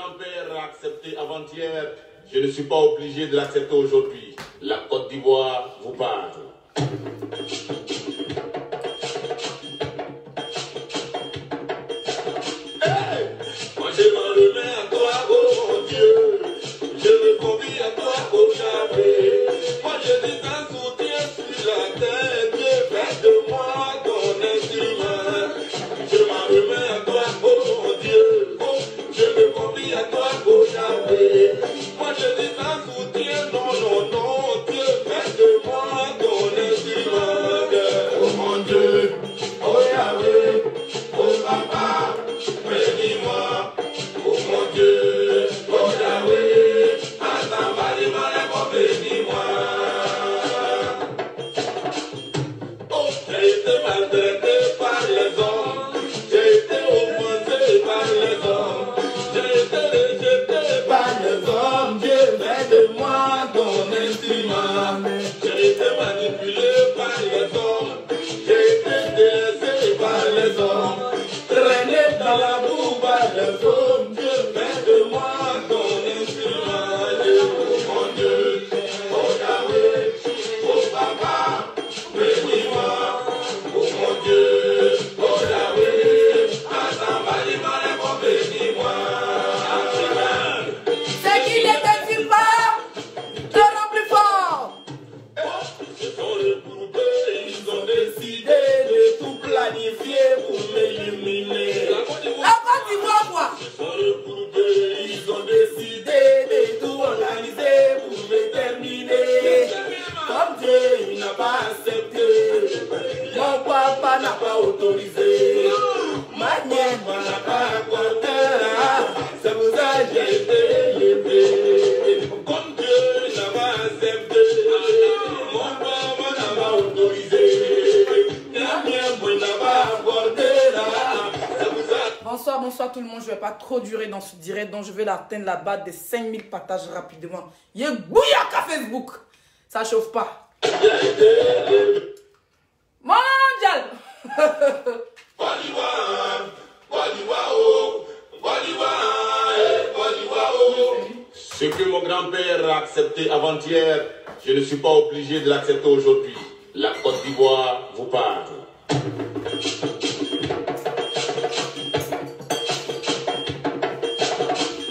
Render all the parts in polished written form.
grand-père a accepté avant-hier, je ne suis pas obligé de l'accepter aujourd'hui. La Côte d'Ivoire vous parle. Hey! Moi je m'en remets à toi, oh mon Dieu. Je me confie à toi, oh Javé. Moi je dis un soutien sur la terre. Dieu fait de moi ton instrument. Je m'en remets à toi, oh mon Dieu. Oh, je me confie à toi, oh Javé. Moi je dis un soutien, non, non, non. Dieu fait de moi ton instrument. Oh mon Dieu, oh Yahvé, oh Papa, bénis-moi. Oh mon Dieu, oh Yahvé, bénis-moi. Oh, j'ai été maltraité par les hommes, j'ai été offensé par les hommes, j'ai été rejeté par les hommes. Dieu fait de moi ton instrument. J'ai été manipulé par les hommes, j'ai été délaissé par les hommes, traîné dans la boue par les hommes. Dieu fait de moi ton instrument. Oh mon Dieu, oh Yahvé, oh Papa, bénis-moi. Oh mon Dieu, oh Yahvé, bénis-moi. C'est qui n'était-il pas? Te rends plus fort. Ils se sont regroupés, ils ont décidé de tout planifier pour m'éliminer. La Côte d'Ivoire, quoi? Ils se sont regroupés, ils ont décidé de tout organiser pour me terminer. Comme Dieu n'a pas accepté, mon papa n'a pas autorisé, ma nièce n'a pas accordé. C'est pour ça que j'ai été élevé. Comme Dieu n'a pas accepté, mon papa n'a pas autorisé, ma nièce n'a pas accordé. C'est pour ça. Bonsoir, bonsoir tout le monde. Je ne vais pas trop durer dans ce direct, donc je vais atteindre la barre des 5000 partages rapidement. Il y a bouillard à Facebook. Ça chauffe pas. Mondial. Ce que mon grand-père a accepté avant-hier, je ne suis pas obligé de l'accepter aujourd'hui. La Côte d'Ivoire vous parle.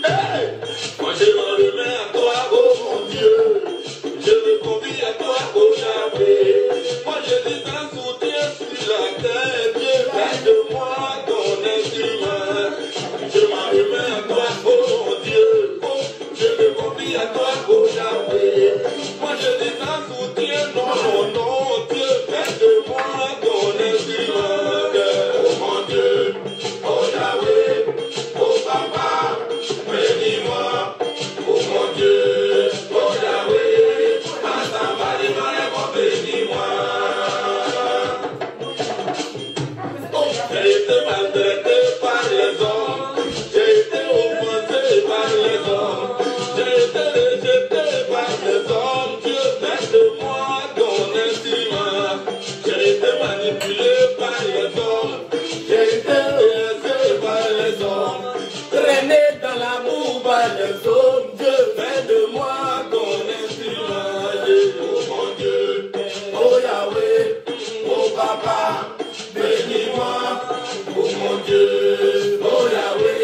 Hey! Moi je m'en remets à toi, oh mon Dieu. Je me confie à toi, oh Javé. Moi je dis un soutien sur la terre. Dieu fait de moi ton instrument. Je m'en remets à toi, oh mon Dieu. Oh, je me confie à toi, oh Javé. Moi je dis un soutien, non, non, non. Dieu fait de moi ton instrument. Oh mon Dieu, oh Yahvé, oh Papa, bénis-moi. Oh mon Dieu, oh Yahvé, bénis-moi. Oh, j'ai été maltraité par les hommes, j'ai été offensé par les hommes, j'ai été rejeté par les hommes. Dieu fait de moi ton instrument. J'ai été manipulé par les hommes, j'ai été délaissé par les hommes, traîné dans la boue par les hommes. Dieu fait de moi ton instrument. Oh mon Dieu, oh Yahvé, oh Papa, bénis-moi. Oh mon Dieu, oh Yahvé,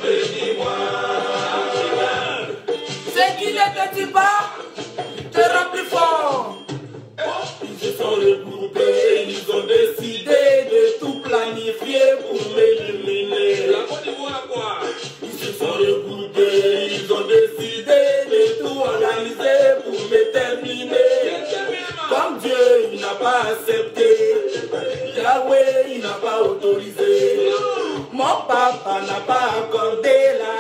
bénis-moi. C'est qui n'était-il pas? Te rends plus fort. Ils se sont regroupés, ils ont décidé de tout planifier pour m'éliminer. La Côte d'Ivoire, quoi? Ils se sont regroupés, ils ont décidé de tout organiser pour me terminer. Comme Dieu n'a pas accepté, Yahweh il n'a pas autorisé, mon papa n'a pas accordé là.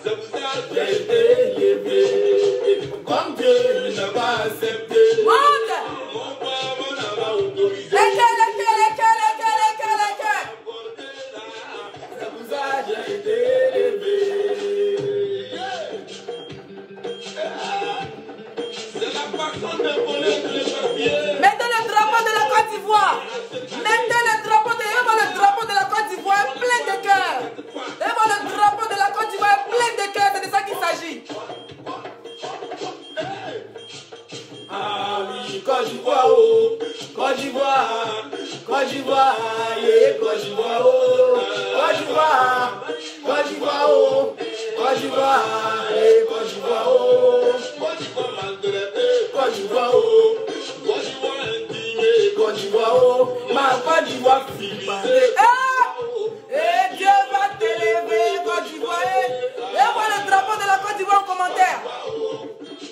C'est pour ça que j'ai été élevé. Comme Dieu n'a pas accepté, Mondial. mon papa n'a pas autorisé. C'est pour ça que j'ai été élevé. C'est la façon de voler tous les papiers. Mettez le drapeau de la Côte d'Ivoire. Mettez le drapeau de la Côte d'Ivoire plein de cœur. Et le d'Ivoire, Côte d'Ivoire, yeah, Côte d'Ivoire, oh, Côte d'Ivoire, Côte d'Ivoire, oh, Côte d'Ivoire, yeah, Côte d'Ivoire, oh, Côte d'Ivoire maltraité, Côte d'Ivoire, oh, Côte d'Ivoire indigné, Côte d'Ivoire, oh, ma Côte d'Ivoire civilisée. Et Dieu va t'élever, Côte d'Ivoire. Et voilà le drapeau de la Côte d'Ivoire en commentaire.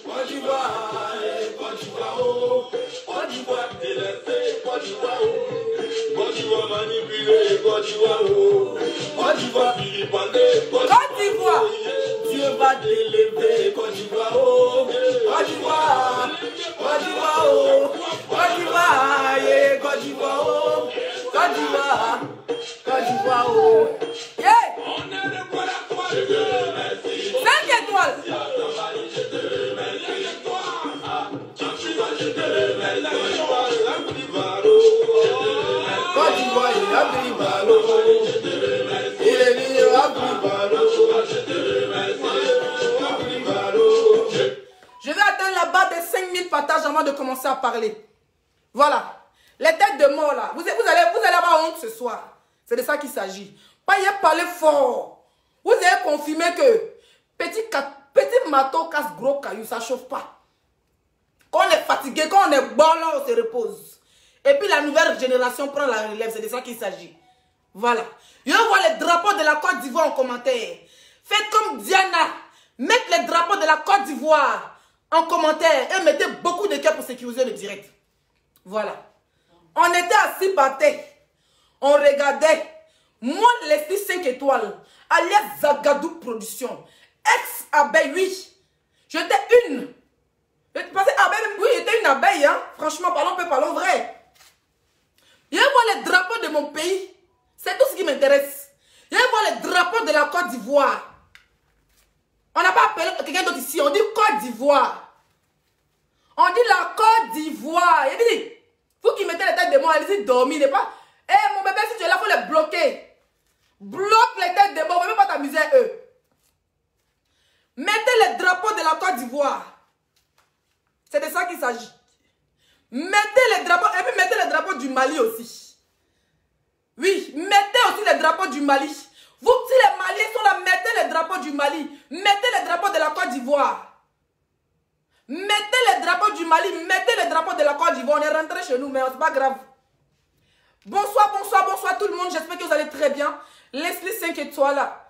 Côte d'Ivoire, Côte d'Ivoire, oh, Côte d'Ivoire délaissée, Côte d'Ivoire, oh, Côte d'Ivoire manipulée, Côte d'Ivoire, oh, Côte d'Ivoire vilipendée, Côte d'Ivoire. Dieu va t'élever, Côte d'Ivoire, oh, Côte d'Ivoire, Côte d'Ivoire, oh, Côte d'Ivoire, yeah, Côte d'Ivoire, oh, Côte d'Ivoire, Côte d'Ivoire, oh, Yeah. on est le quoi la croix, je te remercie. 5 étoiles. Je te remercie, toi, je te remercie, toi, Côte d'Ivoire, Côte d'Ivoire, il a pris ballot, il est venu à pris ballot, je te remercie, à pris ballot. Je vais atteindre la barre des 5000 partages avant de commencer à parler. Voilà. Les têtes de mort là. Vous allez avoir honte ce soir. C'est de ça qu'il s'agit. Pas y parler fort. Vous avez confirmé que petit marteau casse gros caillou, ça ne chauffe pas. Quand on est fatigué, quand on est bon là, on se repose. Et puis la nouvelle génération prend la relève. C'est de ça qu'il s'agit. Voilà. Je vois les drapeaux de la Côte d'Ivoire en commentaire. Faites comme Diana. Mettez les drapeaux de la Côte d'Ivoire en commentaire. Et mettez beaucoup de cœurs pour sécuriser le direct. Voilà. On était assis par terre. On regardait. Moi, les 5 étoiles. Alias Zagadou Production. Ex-abeille, oui. J'étais une. Oui, j'étais une abeille. Hein. Franchement, parlons vrai. Je vois les drapeaux de mon pays. C'est tout ce qui m'intéresse. Je vois les drapeaux de la Côte d'Ivoire. On n'a pas appelé quelqu'un d'autre ici. On dit Côte d'Ivoire. On dit la Côte d'Ivoire. Il dit, vous qui mettez les têtes de moi, allez-y dormir. N'est pas. Eh, mon bébé, si tu es là, il faut les bloquer. Bloque les têtes de moi. On ne veut pas t'amuser eux. Mettez les drapeaux de la Côte d'Ivoire. C'est de ça qu'il s'agit. Mettez les drapeaux. Et puis mettez les drapeaux du Mali aussi. Oui, mettez aussi les drapeaux du Mali. Vous, si les Maliens sont là, mettez les drapeaux du Mali. Mettez les drapeaux de la Côte d'Ivoire. Mettez les drapeaux du Mali. Mettez les drapeaux de la Côte d'Ivoire. On est rentré chez nous, mais c'est pas grave. Bonsoir, bonsoir, bonsoir tout le monde. J'espère que vous allez très bien. Leslie 5 étoiles là.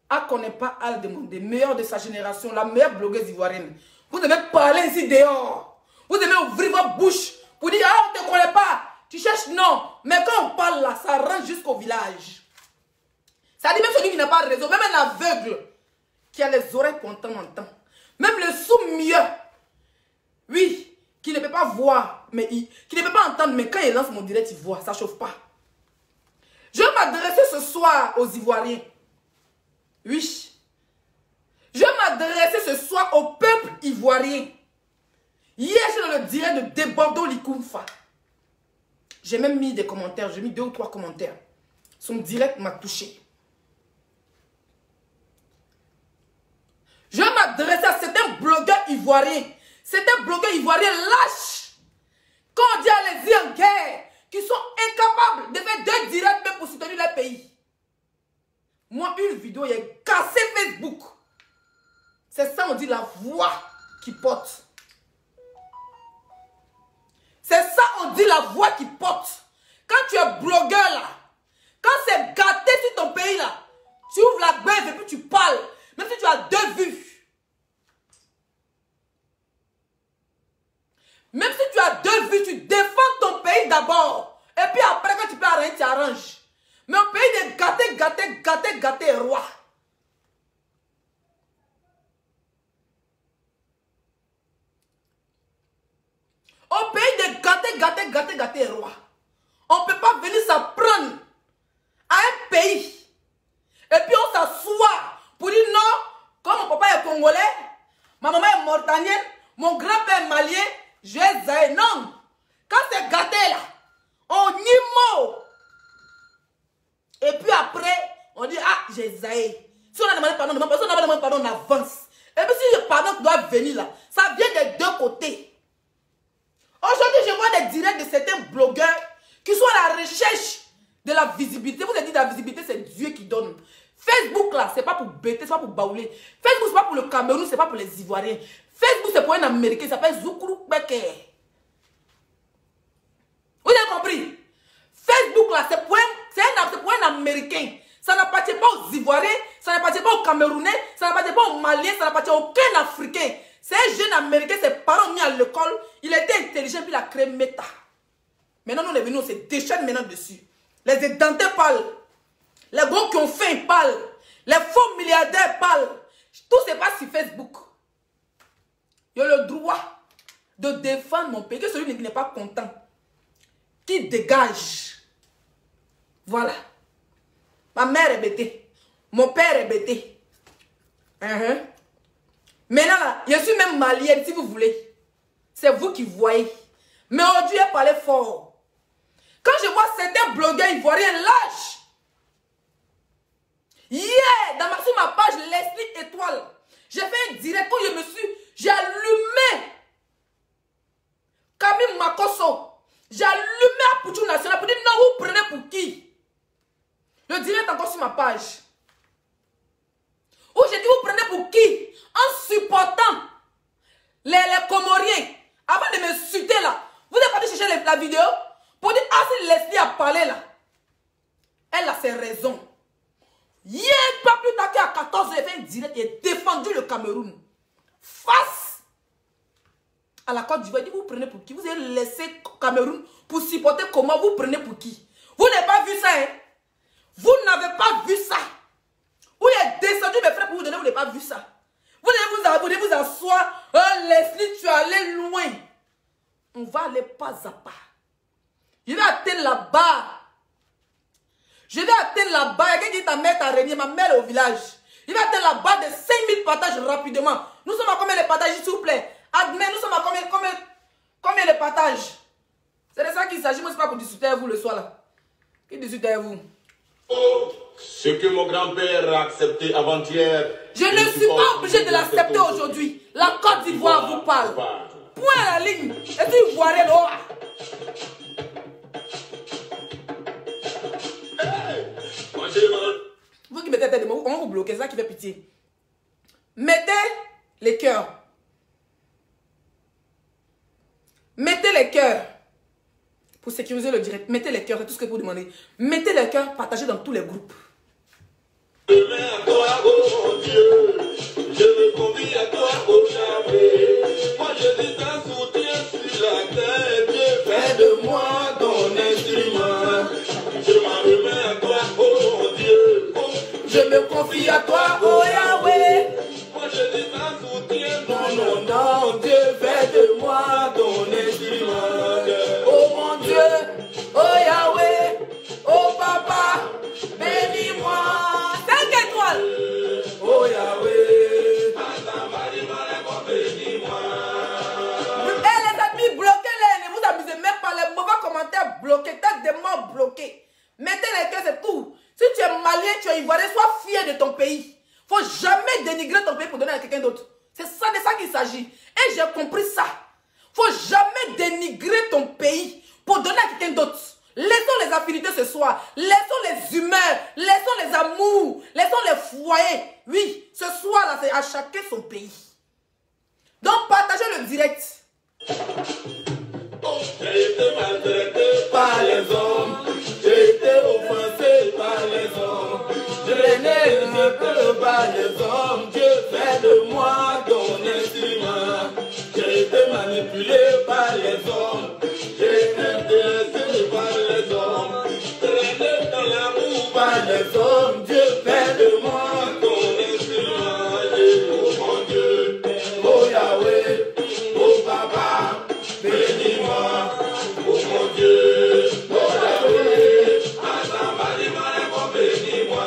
Ah, qu'on n'est pas à le demander. Meilleure de sa génération, la meilleure blogueuse ivoirienne. Vous devez parler ici dehors. Vous devez ouvrir votre bouche pour dire, ah, on ne te connaît pas. Tu cherches, non. Mais quand on parle là, ça rentre jusqu'au village. Ça dit même celui qui n'a pas de réseau, même un aveugle qui a les oreilles pour entendre. Même le sourd-mieux, oui, qui ne peut pas voir, mais qui ne peut pas entendre, mais quand il lance mon direct, il voit, ça ne chauffe pas. Je vais m'adresser ce soir aux Ivoiriens. Oui. Je vais m'adresser ce soir au peuple ivoirien. Hier, j'ai dans le direct de Débordo Likumfa. J'ai même mis des commentaires, j'ai mis 2 ou 3 commentaires. Son direct m'a touché. Je vais m'adresser à certains blogueurs ivoiriens. Certains blogueurs ivoiriens lâches. Quand on dit allez-y en guerre, qui sont incapables de faire 2 directs même pour soutenir leur pays. Moi, une vidéo, il a cassé Facebook. C'est ça, on dit la voix qui porte. C'est ça, on dit la voix qui porte. Quand tu es blogueur là, quand c'est gâté sur ton pays là, tu ouvres la bête et puis tu parles. Même si tu as 2 vues. Même si tu as 2 vues, tu défends ton pays d'abord. Et puis après, quand tu peux arranger, tu arranges. Mais au pays de gâté, roi. Au pays de gâté, roi. On ne peut pas venir s'apprendre à un pays. Et puis on s'assoit pour dire non, comme mon papa est congolais, ma maman est mauritanienne, mon grand-père est malien, je vais zaï. Non. Quand c'est gâté là, on y mot. Et puis après, on dit, ah, j'ai zaï. Si on a demandé pardon, si on a demandé pardon, on avance. Et puis si le pardon doit venir là, ça vient des 2 côtés. Aujourd'hui, je vois des directs de certains blogueurs qui sont à la recherche de la visibilité. Vous avez dit la visibilité, c'est Dieu qui donne. Facebook, là, c'est pas pour bêter, c'est pas pour baouler. Facebook, c'est pas pour le Cameroun, c'est pas pour les Ivoiriens. Facebook, c'est pour un Américain, il s'appelle Zoukourou Beke. Vous avez compris? Facebook, là, c'est pour un Américain. Ça n'appartient pas aux Ivoiriens, ça n'appartient pas aux Camerounais, ça n'appartient pas aux Maliens, ça n'appartient à aucun Africain. C'est un jeune Américain, ses parents ont mis à l'école, il était intelligent, puis il a créé Meta. Maintenant, nous, on est venus, on se déchaîne maintenant dessus. Les édentés parlent. Les gros qui ont faim parlent. Les faux milliardaires parlent. Tout se passe sur Facebook. Il y a le droit de défendre mon pays. Que celui qui n'est pas content, qui dégage. Voilà. Ma mère est bêtée. Mon père est bêté. Maintenant, là, je suis même malienne, si vous voulez. C'est vous qui voyez. Mais aujourd'hui, elle parlait fort. Quand je vois certains blogueurs ivoiriens lâches, sur ma page Leslie Étoile, j'ai fait un direct où j'ai allumé Camille Makosso, j'ai allumé Apoutou National pour dire non, vous prenez pour qui? Le direct est encore sur ma page. Où j'ai dit vous prenez pour qui? En supportant les Comoriens. Avant de me suiter là, vous n'avez pas chercher la vidéo pour dire ah si Leslie a parlé là. Elle a ses raisons. Hier, pas plus tard qu'à 14 h, elle fait un direct et a défendu le Cameroun. Face à la Côte d'Ivoire, vous prenez pour qui? Vous avez laissé Cameroun pour supporter comment? Vous prenez pour qui? Vous n'avez pas vu ça, hein? Vous n'avez pas vu ça. Vous êtes descendu, mes frères, pour vous donner, vous n'avez pas vu ça. Vous devez vous asseoir. Oh, Leslie, tu es allé loin. On va aller pas à pas. Je vais atteindre là-bas. Je vais atteindre là-bas. Il y a quelqu'un qui dit ta mère t'a régné. Ma mère est au village. Je vais atteindre là-bas de 5000 partages rapidement. Nous sommes à combien de partages, s'il vous plaît? Admettez, nous sommes à combien de partages? C'est de ça qu'il s'agit. Moi, ce n'est pas pour discuter avec vous le soir là. Qui discute avec vous? Ce que mon grand-père a accepté avant-hier. Je ne suis pas obligé de l'accepter aujourd'hui. La Côte d'Ivoire vous parle. Point à la ligne. Et tu vois rien. Vous qui mettez tête de mots, comment vous bloquez? C'est ça qui fait pitié. Mettez les cœurs. Mettez les cœurs. Pour sécuriser le direct, mettez les cœurs, c'est tout ce que vous demandez. Mettez les cœurs, partagez dans tous les groupes. Je me mets à toi, oh mon Dieu. Je me confie à toi, oh Yahweh. Moi je dis un soutien sur la terre. Dieu, fais de moi ton instrument. Je m'en remets à toi, oh mon Dieu. Je me confie à toi, oh Yahweh. Moi je dis un soutien Non, non, non, Dieu, fais de moi ton instrument. Oh mon Dieu, oh Yahweh, oh Papa, bénis-moi. 5 étoiles. Oh Yahweh. Les amis, bloquez-les. Ne vous amusez même pas. Les mauvais commentaires bloqués. Tête des morts bloqués. Mettez les cœurs, c'est tout. Si tu es malien, tu es ivoirien, sois fier de ton pays. Il ne faut jamais dénigrer ton pays pour donner à quelqu'un d'autre. C'est ça de ça qu'il s'agit. Et j'ai compris ça. Il ne faut jamais dénigrer ton pays pour donner à quelqu'un d'autre. Laissons les affinités ce soir. Laissons les humeurs. Laissons les amours. Laissons les foyers. Oui, ce soir-là, c'est à chacun son pays. Donc, partagez le direct. J'ai été maltraité par les hommes. J'ai été offensé par les hommes. Je n'ai un peu par les hommes. Dieu fait de moi ton instrument. J'ai été manipulé par les hommes. J'ai été intéressé par les hommes. Traîné dans l'amour par les hommes. Dieu fait de moi ton instrument. Oh mon Dieu, oh Yahweh, oh Papa, bénis-moi. Oh mon Dieu, oh Yahweh, bénis-moi.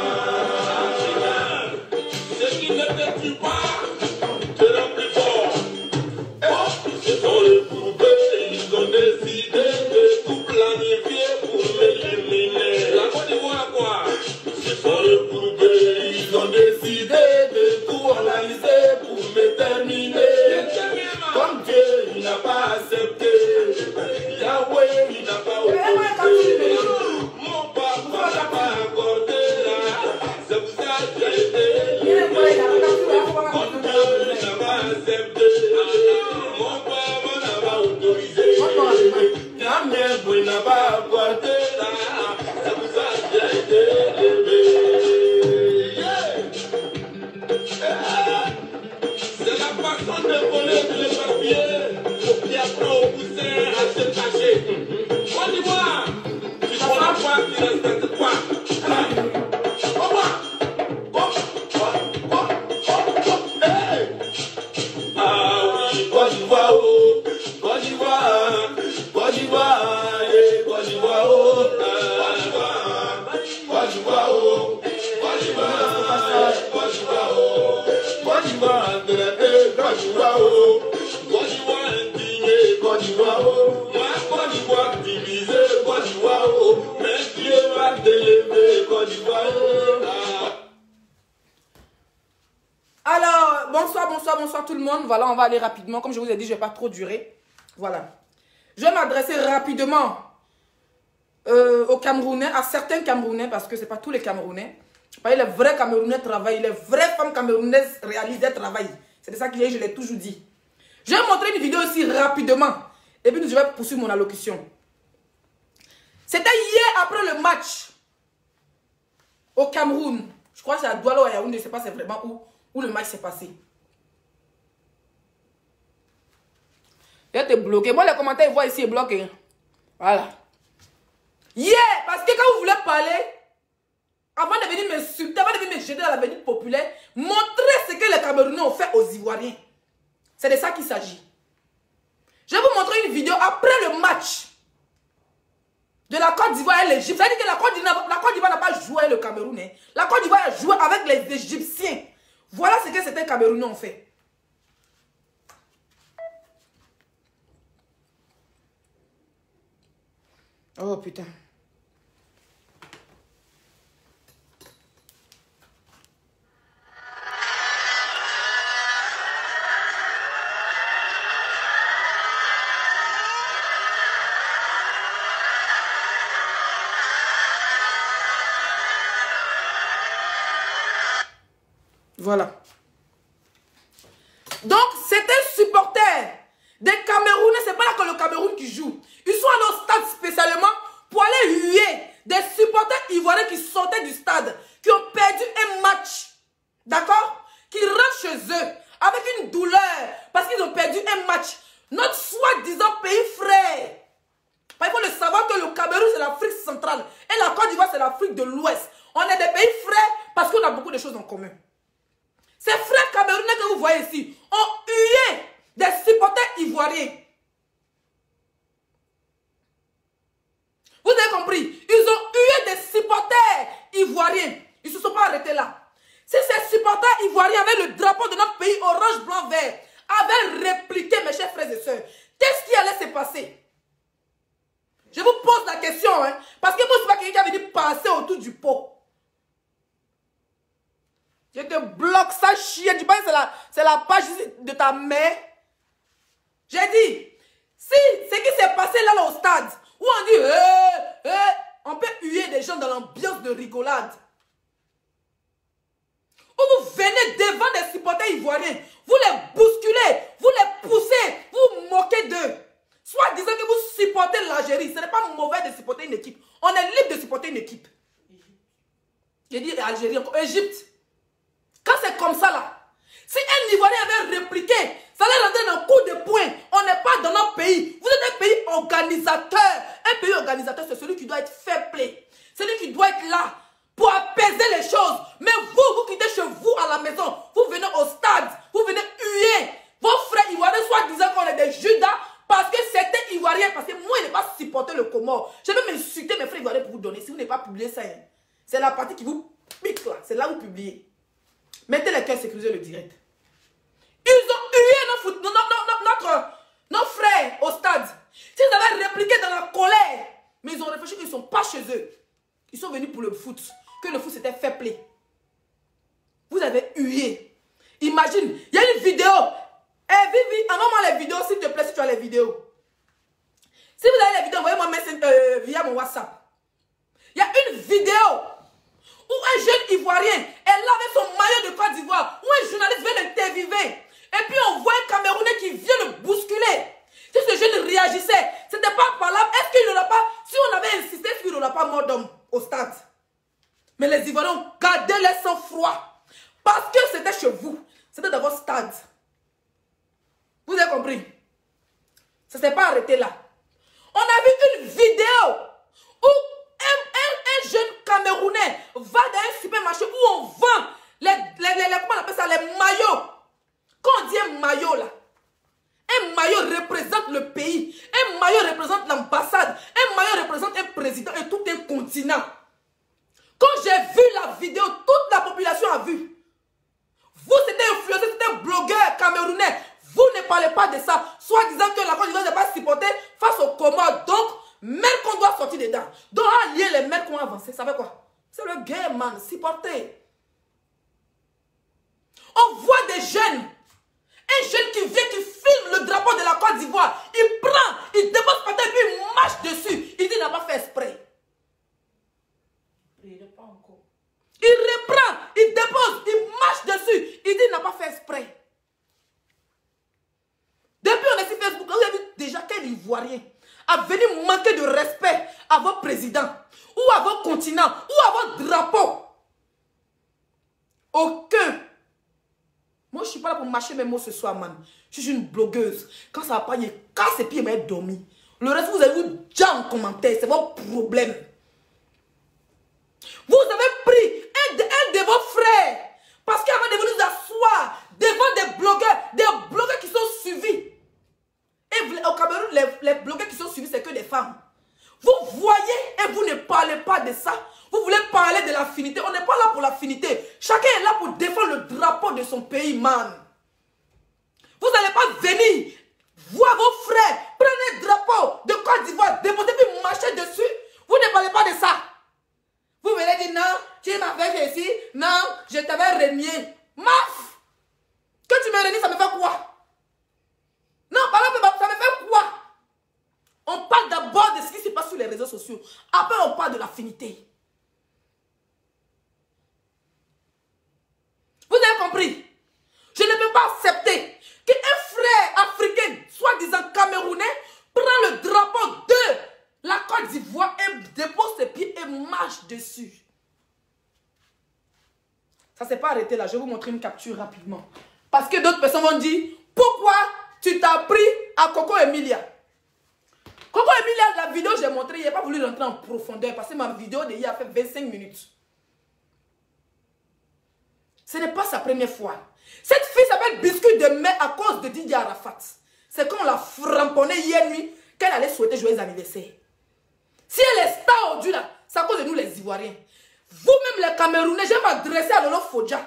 Ce qui ne te tue pas te rend plus fort. Ils se sont regroupés, ils ont décidé de tout planifier pour m'éliminer. La Côte d'Ivoire quoi? Ils se sont regroupés, ils ont décidé de tout organiser pour me terminer. Comme Dieu n'a pas accepté. respecte pas. Ah oui, Côte d'Ivoire, oh, Côte d'Ivoire, Côte d'Ivoire, yeah, Côte d'Ivoire, oh, Côte d'Ivoire, oh, Côte d'Ivoire, Côte d'Ivoire, oh, Côte d'Ivoire, Côte d'Ivoire, oh, Côte d'Ivoire indigné, Côte d'Ivoire, oh, Côte d'Ivoire divisé, Côte d'Ivoire, oh, mais Dieu va t'élever, Côte d'Ivoire, oh. Alors, bonsoir tout le monde. Voilà, on va aller rapidement. Comme je vous ai dit, je ne vais pas trop durer. Voilà. Je vais m'adresser rapidement aux Camerounais, à certains Camerounais, parce que ce n'est pas tous les Camerounais. Les vrais Camerounais travaillent, les vraies femmes camerounaises réalisent des travail. C'est de ça que je l'ai toujours dit. Je vais montrer une vidéo aussi rapidement. Et puis, je vais poursuivre mon allocution. C'était hier après le match au Cameroun. Je crois que c'est à Douala ou à Yaoundé, je ne sais pas c'est vraiment où le match s'est passé. Il a été bloqué. Moi, les commentaires, ils voient ici, est bloqué. Voilà. Yeah! Parce que quand vous voulez parler, avant de venir m'insulter, avant de venir me jeter dans la l'avenue populaire, montrez ce que les Camerounais ont fait aux Ivoiriens. C'est de ça qu'il s'agit. Je vais vous montrer une vidéo après le match de la Côte d'Ivoire et l'Égypte. Ça veut dire que la Côte d'Ivoire n'a pas joué le Cameroun. Hein. La Côte d'Ivoire a joué avec les Égyptiens. Voilà ce que certains Camerounais ont fait. Oh putain. Voilà. Donc, c'est un supporter des Camerounais. C'est pas là que le Cameroun qui joue. Ils sont allés au stade spécialement pour aller huer des supporters ivoiriens qui sortaient du stade, qui ont perdu un match. D'accord? Qui rentrent chez eux avec une douleur parce qu'ils ont perdu un match. Notre soi-disant pays frère. Il faut le savoir que le Cameroun, c'est l'Afrique centrale. Et la Côte d'Ivoire, c'est l'Afrique de l'Ouest. On est des pays frères parce qu'on a beaucoup de choses en commun. Ces frères camerounais que vous voyez ici ont hué des supporters ivoiriens. Vous avez compris? Ils ont hué des supporters ivoiriens. Ils ne se sont pas arrêtés là. Si ces supporters ivoiriens avaient le drapeau de notre pays orange, blanc, vert, avaient répliqué, mes chers frères et sœurs, qu'est-ce qui allait se passer? Je vous pose la question, hein, parce que moi, ce n'est pas quelqu'un qui a venu passer autour du pot. Je te bloque ça, chien. Tu penses que c'est la page de ta mère? J'ai dit, si ce qui s'est passé là au stade, où on dit, on peut huer des gens dans l'ambiance de rigolade. Où vous venez devant des supporters ivoiriens, vous les bousculez, vous les poussez, vous vous moquez d'eux. Soit disant que vous supportez l'Algérie, ce n'est pas mauvais de supporter une équipe. On est libre de supporter une équipe. J'ai dit Algérie, Égypte. Quand c'est comme ça là, si un Ivoirien avait répliqué, ça allait rentrer un coup de poing. On n'est pas dans notre pays. Vous êtes un pays organisateur. Un pays organisateur, c'est celui qui doit être fair play. Celui qui doit être là pour apaiser les choses. Mais vous quittez chez vous à la maison. Vous venez au stade. Vous venez huer vos frères ivoiriens, soit disant qu'on est des Judas, parce que c'était Ivoirien. Parce que moi, je n'ai pas supporté le Comore. Je vais m'insulter mes frères ivoiriens pour vous donner. Si vous n'avez pas publié ça, hein, c'est la partie qui vous pique là. C'est là où vous publiez. Mettez les cœurs sécurisés le direct. Ils ont hué nos frères au stade. S'ils avaient répliqué dans la colère, mais ils ont réfléchi qu'ils ne sont pas chez eux. Ils sont venus pour le foot. Que le foot c'était fair play. Vous avez hué. Imagine, il y a une vidéo. Vivi, envoie-moi les vidéos s'il te plaît si tu as les vidéos. Si vous avez les vidéos, envoyez-moi via mon WhatsApp. Il y a une vidéo où un jeune Ivoirien est là avec son maillot de Côte d'Ivoire, où un journaliste vient l'interviewer. Et puis on voit un Camerounais qui vient le bousculer. Si ce jeune réagissait, c'était pas parlable. Est-ce qu'il n'aura pas, si on avait insisté, est-ce qu'il n'aura pas mort d'homme au stade? Mais les Ivoiriens ont gardé leur sang-froid. Parce que c'était chez vous. C'était dans votre stade. Vous avez compris? Ça ne s'est pas arrêté là. On a vu une vidéo où un président et tout un continent. Quand j'ai vu la vidéo, toute la population a vu. Vous, c'était influenceur, c'était blogueur camerounais. Vous ne parlez pas de ça. Soit disant que la Côte d'Ivoire n'est pas supportée face au Comores. Donc, même qu'on doit sortir dedans. Donc, à lier les maires qui ont avancé. Ça fait quoi? C'est le game, man. Supporter. On voit des jeunes. Un jeune qui vient, qui filme le drapeau de la Côte d'Ivoire. Il prend, il dépose par terre, puis il marche dessus. Il dit qu'il n'a pas fait exprès. Il reprend, il dépose, il marche dessus. Il dit qu'il n'a pas fait exprès. Depuis on est sur Facebook, vous avez vu déjà quel Ivoirien a venu manquer de respect à votre président, ou à votre continent, ou à votre drapeau. Aucun. Moi, je ne suis pas là pour mâcher mes mots ce soir, man. Je suis une blogueuse. Quand ça va pas, il casse et puis il m'a dormi. Le reste, vous avez vu déjà en commentaire. C'est votre problème. Vous avez pris un de vos frères. Parce qu'avant de venir nous asseoir devant des blogueurs qui sont suivis. Et au Cameroun, les blogueurs qui sont suivis, c'est que des femmes. Vous voyez et vous ne parlez pas de ça. Vous voulez parler de l'affinité. On n'est pas là pour l'affinité. Chacun est là pour défendre le drapeau de son pays, man. Vous n'allez pas venir voir vos frères prendre un drapeau de Côte d'Ivoire, déposer puis marcher dessus. Vous ne parlez pas de ça. Vous venez dire non, tu m'as fait ici. Non, je t'avais renié. Maf! Que tu me renies, ça me fait quoi? Non, par exemple, ça me fait quoi? On parle d'abord de ce qui se passe sur les réseaux sociaux. Après, on parle de l'affinité. Vous avez compris? Je ne peux pas accepter qu'un frère africain, soi-disant camerounais, prend le drapeau de la Côte d'Ivoire et dépose ses pieds et marche dessus. Ça ne s'est pas arrêté là. Je vais vous montrer une capture rapidement. Parce que d'autres personnes vont dire, pourquoi tu t'as pris à Coco Emilia? Coco Emilia, la vidéo que j'ai montrée, il n'a pas voulu rentrer en profondeur parce que ma vidéo d'hier a fait 25 minutes. Ce n'est pas sa première fois. Cette fille s'appelle Biscuit de mai à cause de Didier Arafat. C'est quand on l'a framponnée hier nuit qu'elle allait souhaiter joyeux anniversaire. Si elle est star aujourd'hui là, c'est à cause de nous les Ivoiriens. Vous-même les Camerounais, je vais m'adresser à Lolo Fodja.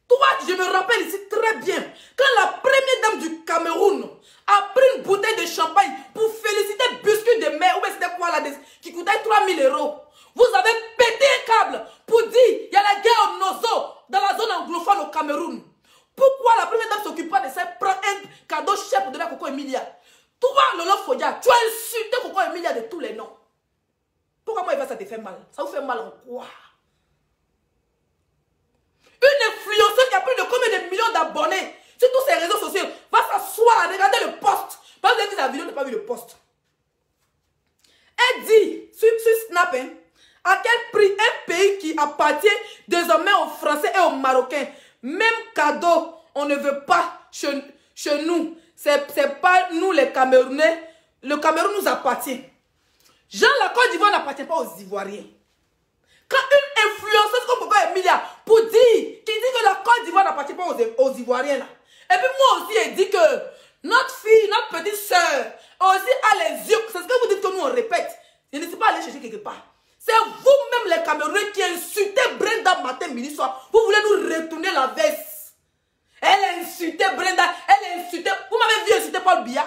Toi, je me rappelle ici très bien, quand la première dame du Cameroun a pris une bouteille de champagne pour féliciter Biscuit de mai, ou bien c'était quoi là, qui coûtait 3000 €. Vous avez pété un câble pour dire il y a la guerre au Nozo dans la zone anglophone au Cameroun. Pourquoi la première dame s'occupe pas de ça, prend un cadeau cher pour donner à Coco Emilia? Toi, Lolo Fodja, tu as insulté Coco Emilia de tous les noms. Pourquoi moi, ça te fait mal? Ça vous fait mal en quoi? Une influenceuse qui a plus de combien de millions d'abonnés sur tous ces réseaux sociaux va s'asseoir, regarder le post. Parce que vous avez vu la vidéo, n'a pas vu le post. Elle dit sur Snap, hein, à quel prix un pays qui appartient désormais aux Français et aux Marocains, même cadeau, on ne veut pas chez nous. C'est pas nous les Camerounais. Le Cameroun nous appartient. Jean, la Côte d'Ivoire n'appartient pas aux Ivoiriens. Quand une influenceuse comme Coco Emilia, pour dire, qui dit que la Côte d'Ivoire n'appartient pas aux Ivoiriens, là. Et puis moi aussi, elle dit que notre fille, notre petite soeur, aussi a les yeux. C'est ce que vous dites que nous on répète. Je ne suis pas allé chercher quelque part. C'est vous-même les Camerounais qui insultez Brenda matin, midi, soir. Vous voulez nous retourner la veste. Elle a insulté Brenda, elle a insulté. Vous m'avez vu insulter Paul Biya.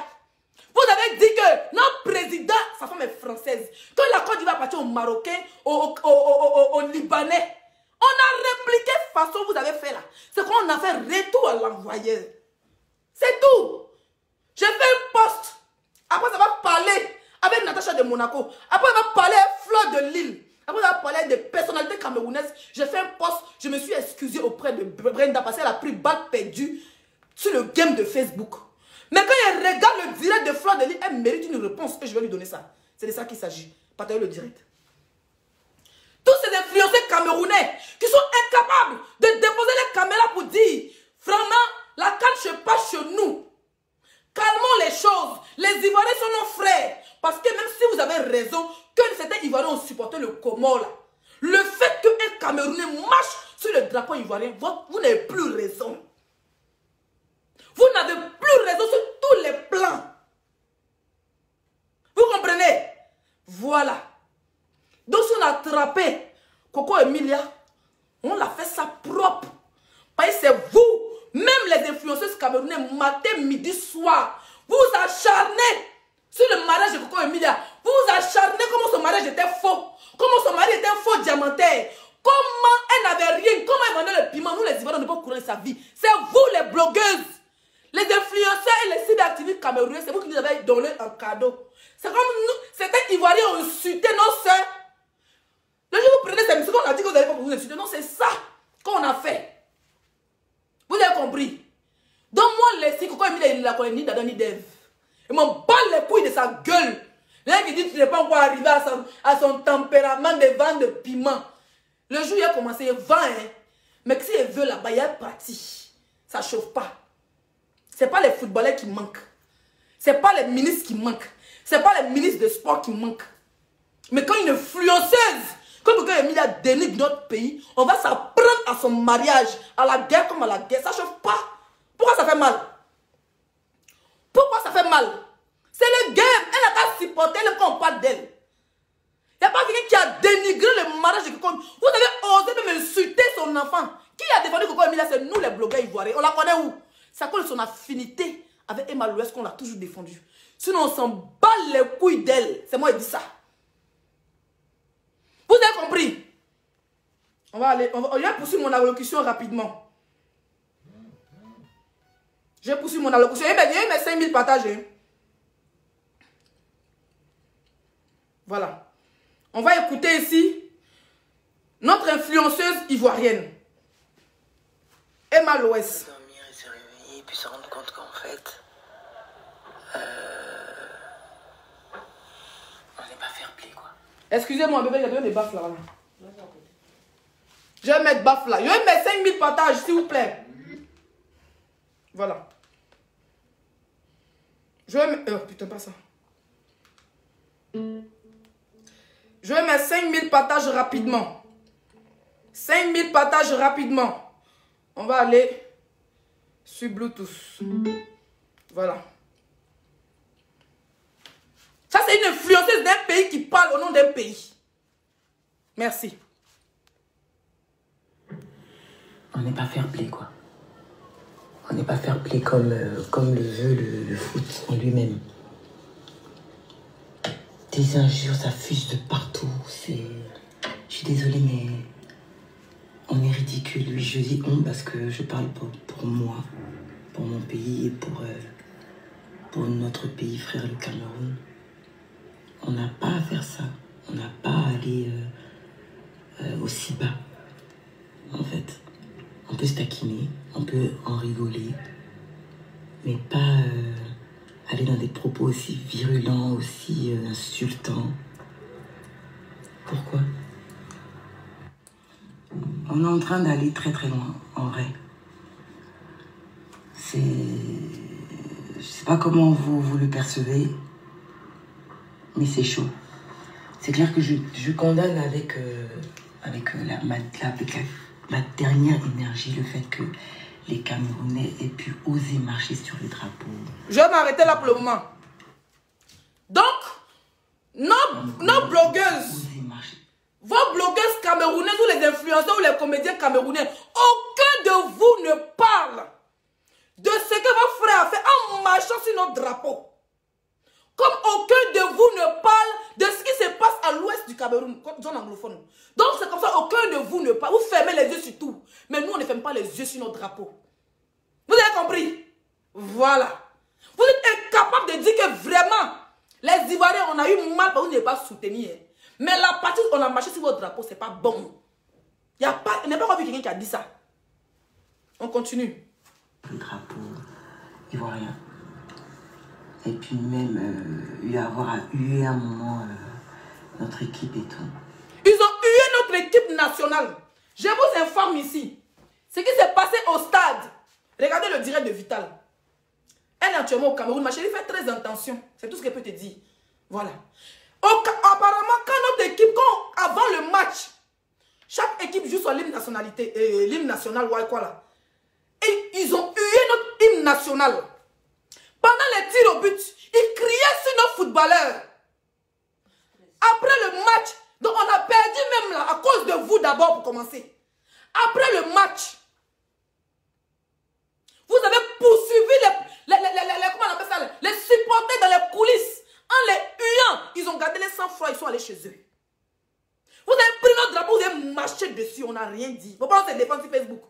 Vous avez dit que notre président, sa femme est française. Que la Côte d'Ivoire appartient aux Marocains, aux Libanais. On a répliqué façon vous avez fait là. C'est qu'on a fait retour à l'envoyeur. C'est tout. J'ai fait un post. Après, ça va parler avec Natacha de Monaco. Après, ça va parler avec Fleur de Lille. Après, ça va parler des personnalités camerounaises. J'ai fait un post. Je me suis excusée auprès de Brenda parce qu'elle a pris balle perdue sur le game de Facebook. Mais quand elle regarde le direct de Fleur de Lille, elle mérite une réponse et je vais lui donner ça. C'est de ça qu'il s'agit. Partagez le direct. Tous ces influenceurs camerounais qui sont incapables de déposer les caméras pour dire vraiment, la canne ne passe chez nous. Calmons les choses. Les Ivoiriens sont nos frères. Parce que même si vous avez raison, que certains Ivoiriens ont supporté le Comore là, le fait qu'un Camerounais marche sur le drapeau ivoirien, vous n'avez plus raison. Vous n'avez plus raison sur tous les plans. Vous comprenez? a attrapé Coco Emilia. On l'a fait ça propre. Parce que c'est vous, même les influenceuses camerounais, matin, midi, soir, vous acharnez sur le mariage de Coco Emilia. Vous acharnez comment son mariage était faux. Comment son mari était un faux diamantaire. Comment elle n'avait rien. Comment elle vendait le piment. Nous les Ivoiriens ne pouvons pas courir sa vie. C'est vous les blogueuses. Les influenceurs et les cyberactivistes camerounais, c'est vous qui nous avez donné un cadeau. C'est comme nous, certains Ivoiriens ont insulté nos soeurs. Le jour où vous prenez ces musiques, on a dit que vous n'allez pas vous insulter. Non, c'est ça qu'on a fait. Vous avez compris? Donc moi, les Coco Emilia, il ne la connaît ni d'Adam ni d'Ève. Il m'en bat les couilles de sa gueule. L'un qui dit que tu n'es pas encore arrivé à son tempérament de vendre de piment. Le jour où il a commencé, il vend, hein. Mais si il veut là-bas, il y a parti. Ça ne chauffe pas. Ce n'est pas les footballeurs qui manquent. Ce n'est pas les ministres qui manquent. Ce n'est pas les ministres de sport qui manquent. Mais quand une influenceuse, comme quand Emilia dénigre notre pays, on va s'en prendre à son mariage, à la guerre comme à la guerre. Ça ne chauffe pas. Pourquoi ça fait mal? Pourquoi ça fait mal? C'est le game. Elle n'a qu'à supporter le quand on parle d'elle. Il n'y a pas quelqu'un qui a dénigré le mariage de Coco. Vous avez osé même insulter son enfant. Qui a défendu Coco Emilia? C'est nous les blogueurs ivoiriens. On la connaît où? C'est à cause de son affinité avec Emma Louès qu'on l'a toujours défendue. Sinon on s'en bat les couilles d'elle. C'est moi qui dis ça. Vous avez compris? On va aller. Je vais poursuivre mon allocution rapidement. Je vais poursuivre mon allocution. Il y a eu mes 5000 partagés. Voilà. On va écouter ici notre influenceuse ivoirienne, Emma Louès. Dormir et se réveiller, puis se rendre compte qu'en fait, on n'est pas fair-play, quoi. Excusez-moi, bébé, il y a des baffes là. Je vais mettre baffes là. Je vais mettre 5000 partages, s'il vous plaît. Voilà. Je vais mettre... Oh, putain, pas ça. Je vais mettre 5000 partages rapidement. 5000 partages rapidement. On va aller sur Bluetooth. Voilà. Ça, c'est une influenceuse d'un pays qui parle au nom d'un pays. Merci. On n'est pas fair-play, quoi. On n'est pas fair-play comme le veut le foot en lui-même. Des injures, ça fuse de partout. Je suis désolée, mais on est ridicule. Oui, je dis on parce que je parle pour moi, pour mon pays et pour notre pays frère, le Cameroun. On n'a pas à faire ça. On n'a pas à aller aussi bas, en fait. On peut se taquiner, on peut en rigoler, mais pas aller dans des propos aussi virulents, aussi insultants. Pourquoi? On est en train d'aller très très loin, en vrai. Je sais pas comment vous le percevez, mais c'est chaud. C'est clair que je condamne avec ma dernière énergie le fait que les Camerounais aient pu oser marcher sur le drapeau. Je vais m'arrêter là pour le moment. Donc, nos blogueuses, vos blogueuses camerounaises ou les influenceurs ou les comédiens camerounais, aucun de vous ne parle de ce que vos frères ont fait en marchant sur notre drapeau. Comme aucun de vous ne parle de ce qui se passe à l'ouest du Cameroun, zone anglophone. Donc c'est comme ça, aucun de vous ne parle. Vous fermez les yeux sur tout. Mais nous, on ne ferme pas les yeux sur notre drapeau. Vous avez compris? Voilà. Vous êtes incapable de dire que vraiment, les Ivoiriens, on a eu mal parce que vous n'avez pas soutenu. Mais la partie où on a marché sur votre drapeau, c'est pas bon. Il n'y a pas encore vu quelqu'un qui a dit ça. On continue. Le drapeau ivoirien. Et puis même avoir hué un moment notre équipe et tout. Ils ont hué notre équipe nationale. Je vous informe ici. Ce qui s'est passé au stade. Regardez le direct de Vital. Elle est actuellement au Cameroun. Ma chérie fait très attention. C'est tout ce qu'elle peut te dire. Voilà. Apparemment, quand notre équipe, avant le match, chaque équipe joue son hymne nationalité, l'hymne national, ouais, quoi là. Et ils ont hué notre hymne national. Pendant les tirs au but, ils criaient sur nos footballeurs. Après le match, donc on a perdu d'abord pour commencer. Après le match, vous avez poursuivi comment on appelle ça, les supporters dans les coulisses. En les huant, ils ont gardé les sang-froid, ils sont allés chez eux. Vous avez pris notre drapeau, vous avez marché dessus, on n'a rien dit. Pourquoi on se défend sur Facebook?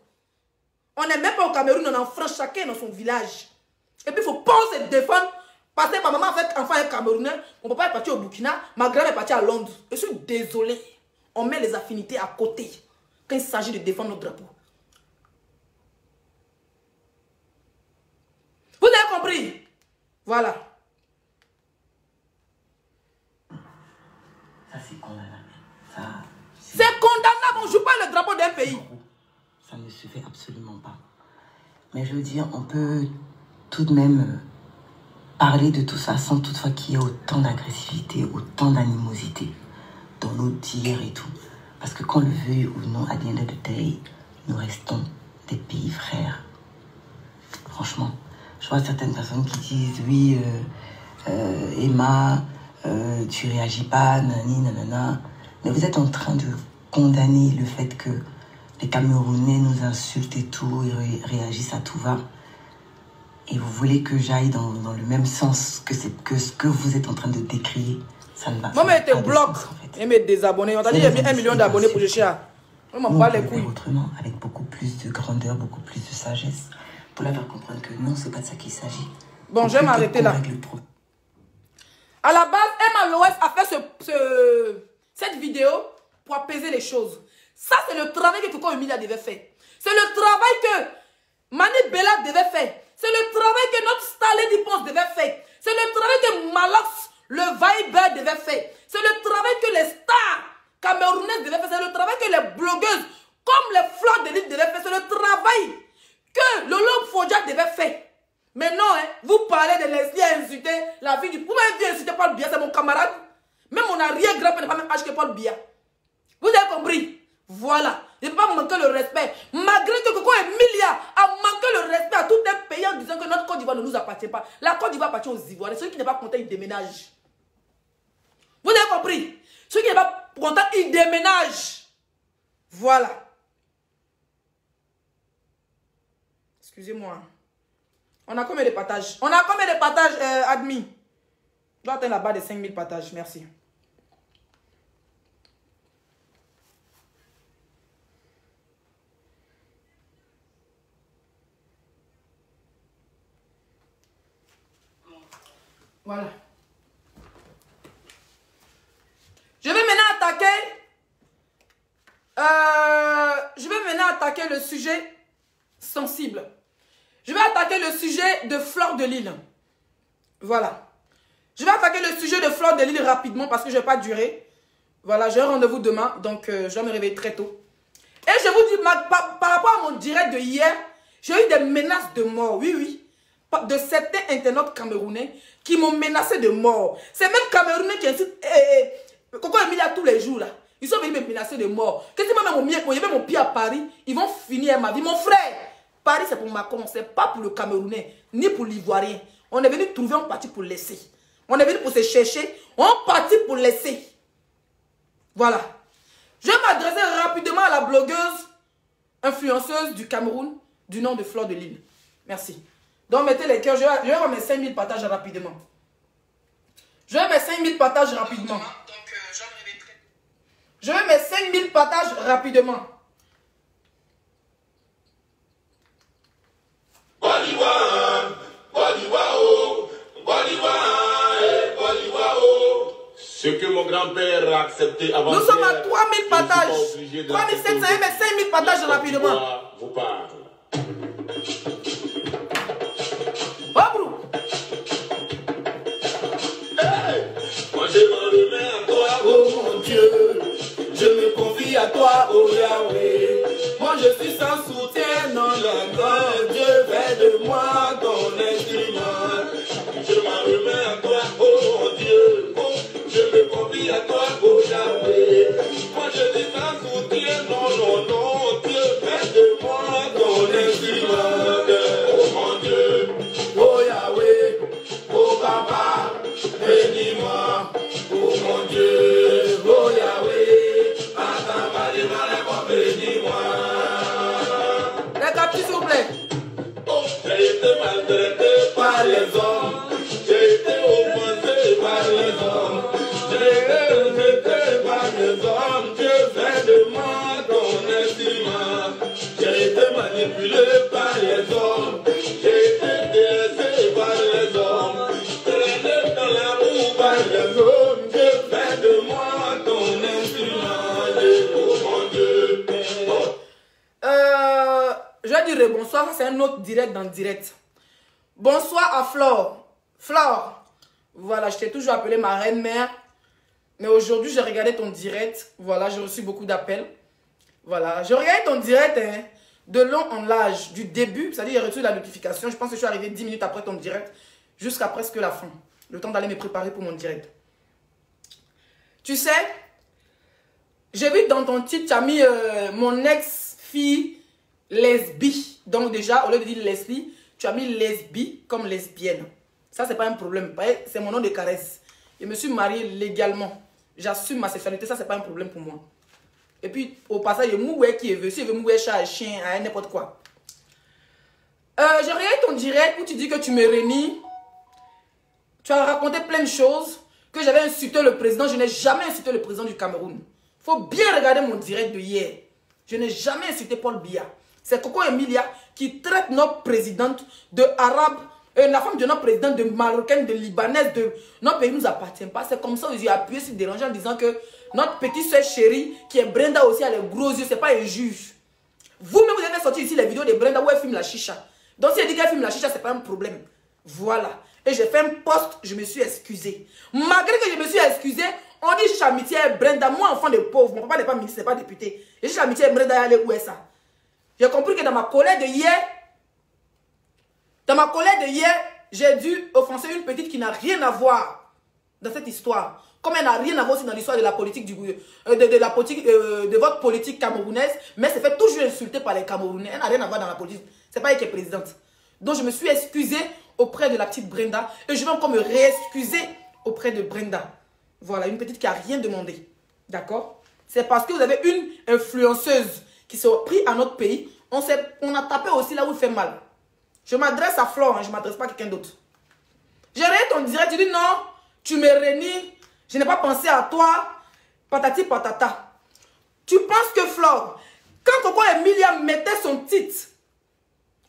On n'est même pas au Cameroun, on est en France, chacun dans son village. Et puis il ne faut pas se défendre. Parce que ma maman avec enfant est camerounais, mon papa est parti au Burkina, ma grand-mère est partie à Londres. Je suis désolé. On met les affinités à côté quand il s'agit de défendre notre drapeau. Vous avez compris? Voilà. Ça, c'est condamnable. C'est condamnable. On ne joue pas le drapeau d'un pays. Ça ne se fait absolument pas. Mais je veux dire, on peut tout de même parler de tout ça sans toutefois qu'il y ait autant d'agressivité, autant d'animosité dans nos tirs et tout. Parce que qu'on le veuille ou non, à the end of the day, nous restons des pays frères. Franchement, je vois certaines personnes qui disent « Oui, Emma, tu réagis pas, nani, nanana. » Mais vous êtes en train de condamner le fait que les Camerounais nous insultent et tout, et réagissent à tout va. Et vous voulez que j'aille dans le même sens que ce que vous êtes en train de décrire. Ça ne va pas. Moi, je te bloque et me désabonner. On t'a dit qu'il y a mis 1 million d'abonnés pour chercher à. On m'en parle les couilles. Autrement, avec beaucoup plus de grandeur, beaucoup plus de sagesse, pour la faire comprendre que non, c'est pas de ça qu'il s'agit. Bon, je vais m'arrêter là. À la base, Emma Loès a fait cette vidéo pour apaiser les choses. Ça, c'est le travail que Coco Emilia devait faire. C'est le travail que Mani Bella devait faire. C'est le travail que notre star Lady Ponce devait faire. C'est le travail que Malox, le Viber devait faire. C'est le travail que les stars camerounaises devaient faire. C'est le travail que les blogueuses, comme les fleurs de l'île devaient faire. C'est le travail que Lolo Fodja devait faire. Mais non, hein, vous parlez de Leslie à insulter la vie du... Vous m'avez vu insulter Paul Biya, c'est mon camarade. Même mon arrière-grand-père n'est pas même âge que Paul Biya. Vous avez compris? Voilà. Il ne peut pas manquer le respect. Malgré que Coco Emilia a manqué le respect à tout un pays en disant que notre Côte d'Ivoire ne nous appartient pas. La Côte d'Ivoire appartient aux Ivoiriens. Celui qui n'est pas content, il déménage. Vous avez compris? Celui qui n'est pas content, il déménage. Voilà. Excusez-moi. On a combien de partages? On a combien de partages, admis? Je dois atteindre la barre de 5000 partages. Merci. Voilà. Je vais maintenant attaquer le sujet sensible. Je vais attaquer le sujet de Fleur de Lille. Voilà. Je vais attaquer le sujet de Fleur de Lille rapidement parce que je ne vais pas durer. Voilà, j'ai un rendez-vous demain, donc je dois me réveiller très tôt. Et je vous dis, par rapport à mon direct de hier, j'ai eu des menaces de mort, oui, oui. De certains internautes camerounais qui m'ont menacé de mort. C'est même Camerounais qui insultent Coco Emilia tous les jours là. Ils sont venus me menacer de mort. Que si moi même mon pied à Paris, ils vont finir ma vie. Mon frère, Paris c'est pour Macron, c'est pas pour le Camerounais, ni pour l'Ivoirien. On est venu trouver, on parti pour laisser. On est venu pour se chercher, on parti pour laisser. Voilà. Je vais m'adresser rapidement à la blogueuse, influenceuse du Cameroun, du nom de Fleur de Lille. Merci. Donc mettez les cœurs, je vais avoir mes 5000 partages rapidement. Je vais mes 5000 partages rapidement. Je vais mes 5000 partages rapidement. Ce que mon grand-père a accepté avant. Nous sommes à 3000 partages. 3700 et mes 5000 partages rapidement. Vous parle. Moi je m'en remets à toi, oh mon Dieu. Je me confie à toi, oh Yahweh. Moi je suis sans soutien, non, non, Dieu fais de moi ton instrument. Je m'en remets à toi, oh mon Dieu. Je me confie à toi, oh Yahweh. Moi je suis sans soutien, non, non, non, Dieu fais de moi ton instrument. Oh mon Dieu, oh Yahweh, oh Papa, bénis-moi. Oh mon Dieu, oh Yahweh, attends, bonsoir, ça c'est un autre direct dans direct. Bonsoir à Flore. Flore, voilà, je t'ai toujours appelé ma reine-mère. Mais aujourd'hui, j'ai regardé ton direct. Voilà, j'ai reçu beaucoup d'appels. Voilà, j'ai regardé ton direct hein, de long en large, du début. C'est-à-dire, j'ai reçu la notification. Je pense que je suis arrivé 10 minutes après ton direct, jusqu'à presque la fin. Le temps d'aller me préparer pour mon direct. Tu sais, j'ai vu dans ton titre, tu as mis mon ex-fille lesbie. Donc déjà, au lieu de dire Leslie, tu as mis lesbie comme lesbienne. Ça, c'est pas un problème. C'est mon nom de caresse. Je me suis mariée légalement. J'assume ma sexualité, ça, c'est pas un problème pour moi. Et puis, au passage, il y a moué qui veut. Si il veut mouer chat, chien, n'importe quoi. J'ai regardé ton direct où tu dis que tu me réunis. Tu as raconté plein de choses. Que j'avais insulté le président. Je n'ai jamais insulté le président du Cameroun. Il faut bien regarder mon direct de hier. Je n'ai jamais insulté Paul Biya. C'est Coco Emilia qui traite notre présidente de arabe. La femme de notre président, de marocaine, de libanaise, de notre pays ne nous appartient pas. C'est comme ça qu'ils ont appuyé sur déranger en disant que notre petite soeur chérie, qui est Brenda aussi, elle a les gros yeux, c'est pas un juge. Vous-même, vous avez sorti ici les vidéos de Brenda où elle filme la chicha. Donc si elle dit qu'elle filme la chicha, c'est pas un problème. Voilà. Et j'ai fait un post, je me suis excusée. Malgré que je me suis excusée, on dit chicha amitié Brenda, moi enfant de pauvre, mon papa n'est pas ministre, n'est pas député. Et chicha amitié Brenda, elle est où est ça? J'ai compris que dans ma colère de hier, j'ai dû offenser une petite qui n'a rien à voir dans cette histoire. Comme elle n'a rien à voir aussi dans l'histoire de la politique de votre politique camerounaise, mais c'est fait toujours insulter par les Camerounais. Elle n'a rien à voir dans la politique. C'est pas elle qui est présidente. Donc je me suis excusée auprès de la petite Brenda et je vais encore me réexcuser auprès de Brenda. Voilà, une petite qui n'a rien demandé. D'accord? C'est parce que vous avez une influenceuse qui s'est pris à notre pays. On a tapé aussi là où il fait mal. Je m'adresse à Flore, hein, je ne m'adresse pas à quelqu'un d'autre. J'ai regardé ton direct, tu dis non, tu me réunis, je n'ai pas pensé à toi, patati patata. Tu penses que Flore, quand Coco Emilia mettait son titre,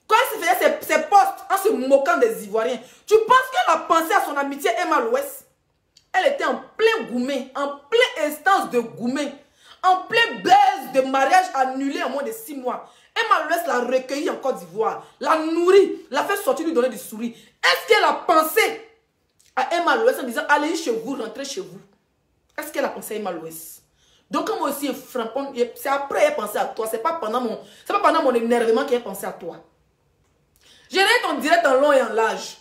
quand elle faisait ses posts en se moquant des Ivoiriens, tu penses qu'elle a pensé à son amitié Emma l'Ouest? Elle était en plein gourmet, en plein instance de gourmet, en plein baise de mariage annulé en moins de 6 mois. Emma l'Ouest l'a recueilli en Côte d'Ivoire, l'a nourri, l'a fait sortir, lui donner du sourire. Est-ce qu'elle a pensé à Emma l'Ouest en disant allez chez vous, rentrez chez vous? Est-ce qu'elle a pensé à Emma l'Ouest? Donc quand moi aussi frappant, c'est après qu'elle a pensé à toi, c'est pas pendant mon énervement qu'elle a pensé à toi. J'ai regardé ton direct en long et en large.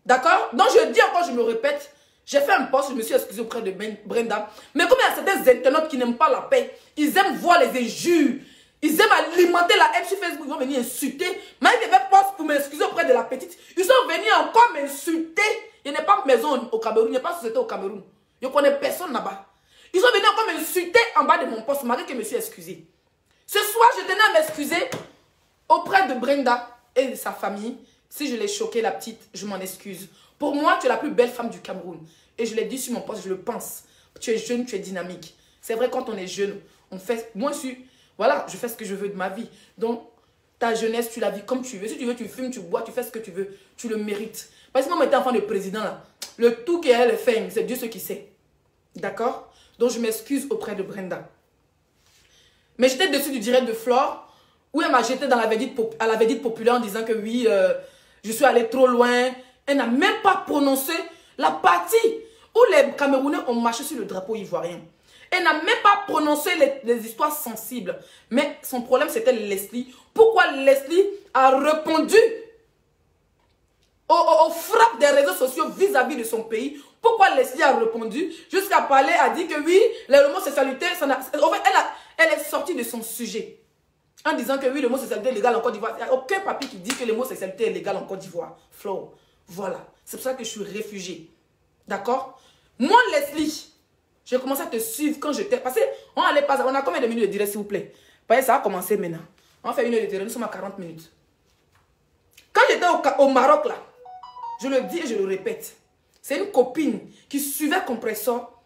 D'accord? Donc je dis encore, je me répète, j'ai fait un post, je me suis excusé auprès de Brenda. Mais comme il y a certains internautes qui n'aiment pas la paix, ils aiment voir les injures. Ils aiment alimenter la haine sur Facebook. Ils vont venir insulter. Mais ils devaient poster pour m'excuser auprès de la petite. Ils sont venus encore m'insulter. Il n'y a pas de maison au Cameroun. Il n'y a pas de société au Cameroun. Je ne connais personne là-bas. Ils sont venus encore m'insulter en bas de mon poste, malgré que je me suis excusé. Ce soir, je tenais à m'excuser auprès de Brenda et de sa famille. Si je l'ai choqué, la petite, je m'en excuse. Pour moi, tu es la plus belle femme du Cameroun. Et je l'ai dit sur mon poste, je le pense. Tu es jeune, tu es dynamique. C'est vrai, quand on est jeune, on fait... Moi, voilà, je fais ce que je veux de ma vie. Donc, ta jeunesse, tu la vis comme tu veux. Si tu veux, tu fumes, tu bois, tu fais ce que tu veux. Tu le mérites. Parce que moi, j'étais enfant de président, là, le tout qu'elle fait, c'est Dieu ce qui sait. D'accord? Donc, je m'excuse auprès de Brenda. Mais j'étais dessus du direct de Flore, où elle m'a jeté dans la vedette populaire en disant que oui, je suis allée trop loin. Elle n'a même pas prononcé la partie où les Camerounais ont marché sur le drapeau ivoirien. Elle n'a même pas prononcé les histoires sensibles. Mais son problème, c'était Leslie. Pourquoi Leslie a répondu aux frappes des réseaux sociaux vis-à-vis de son pays? Pourquoi Leslie a répondu jusqu'à parler, a dit que oui, l'homosexualité, elle est sortie de son sujet. En disant que oui, l'homosexualité est légale en Côte d'Ivoire. Il n'y a aucun papier qui dit que l'homosexualité est légale en Côte d'Ivoire. Flo, voilà. C'est pour ça que je suis réfugiée. D'accord? Moi, Leslie... J'ai commencé à te suivre quand j'étais... Parce qu'on allait pas... On a combien de minutes de direct, s'il vous plaît? Parce que ça a commencé maintenant. On fait 1 heure de direct, nous sommes à 40 minutes. Quand j'étais au Maroc, là, je le dis et je le répète, c'est une copine qui suivait Compressor,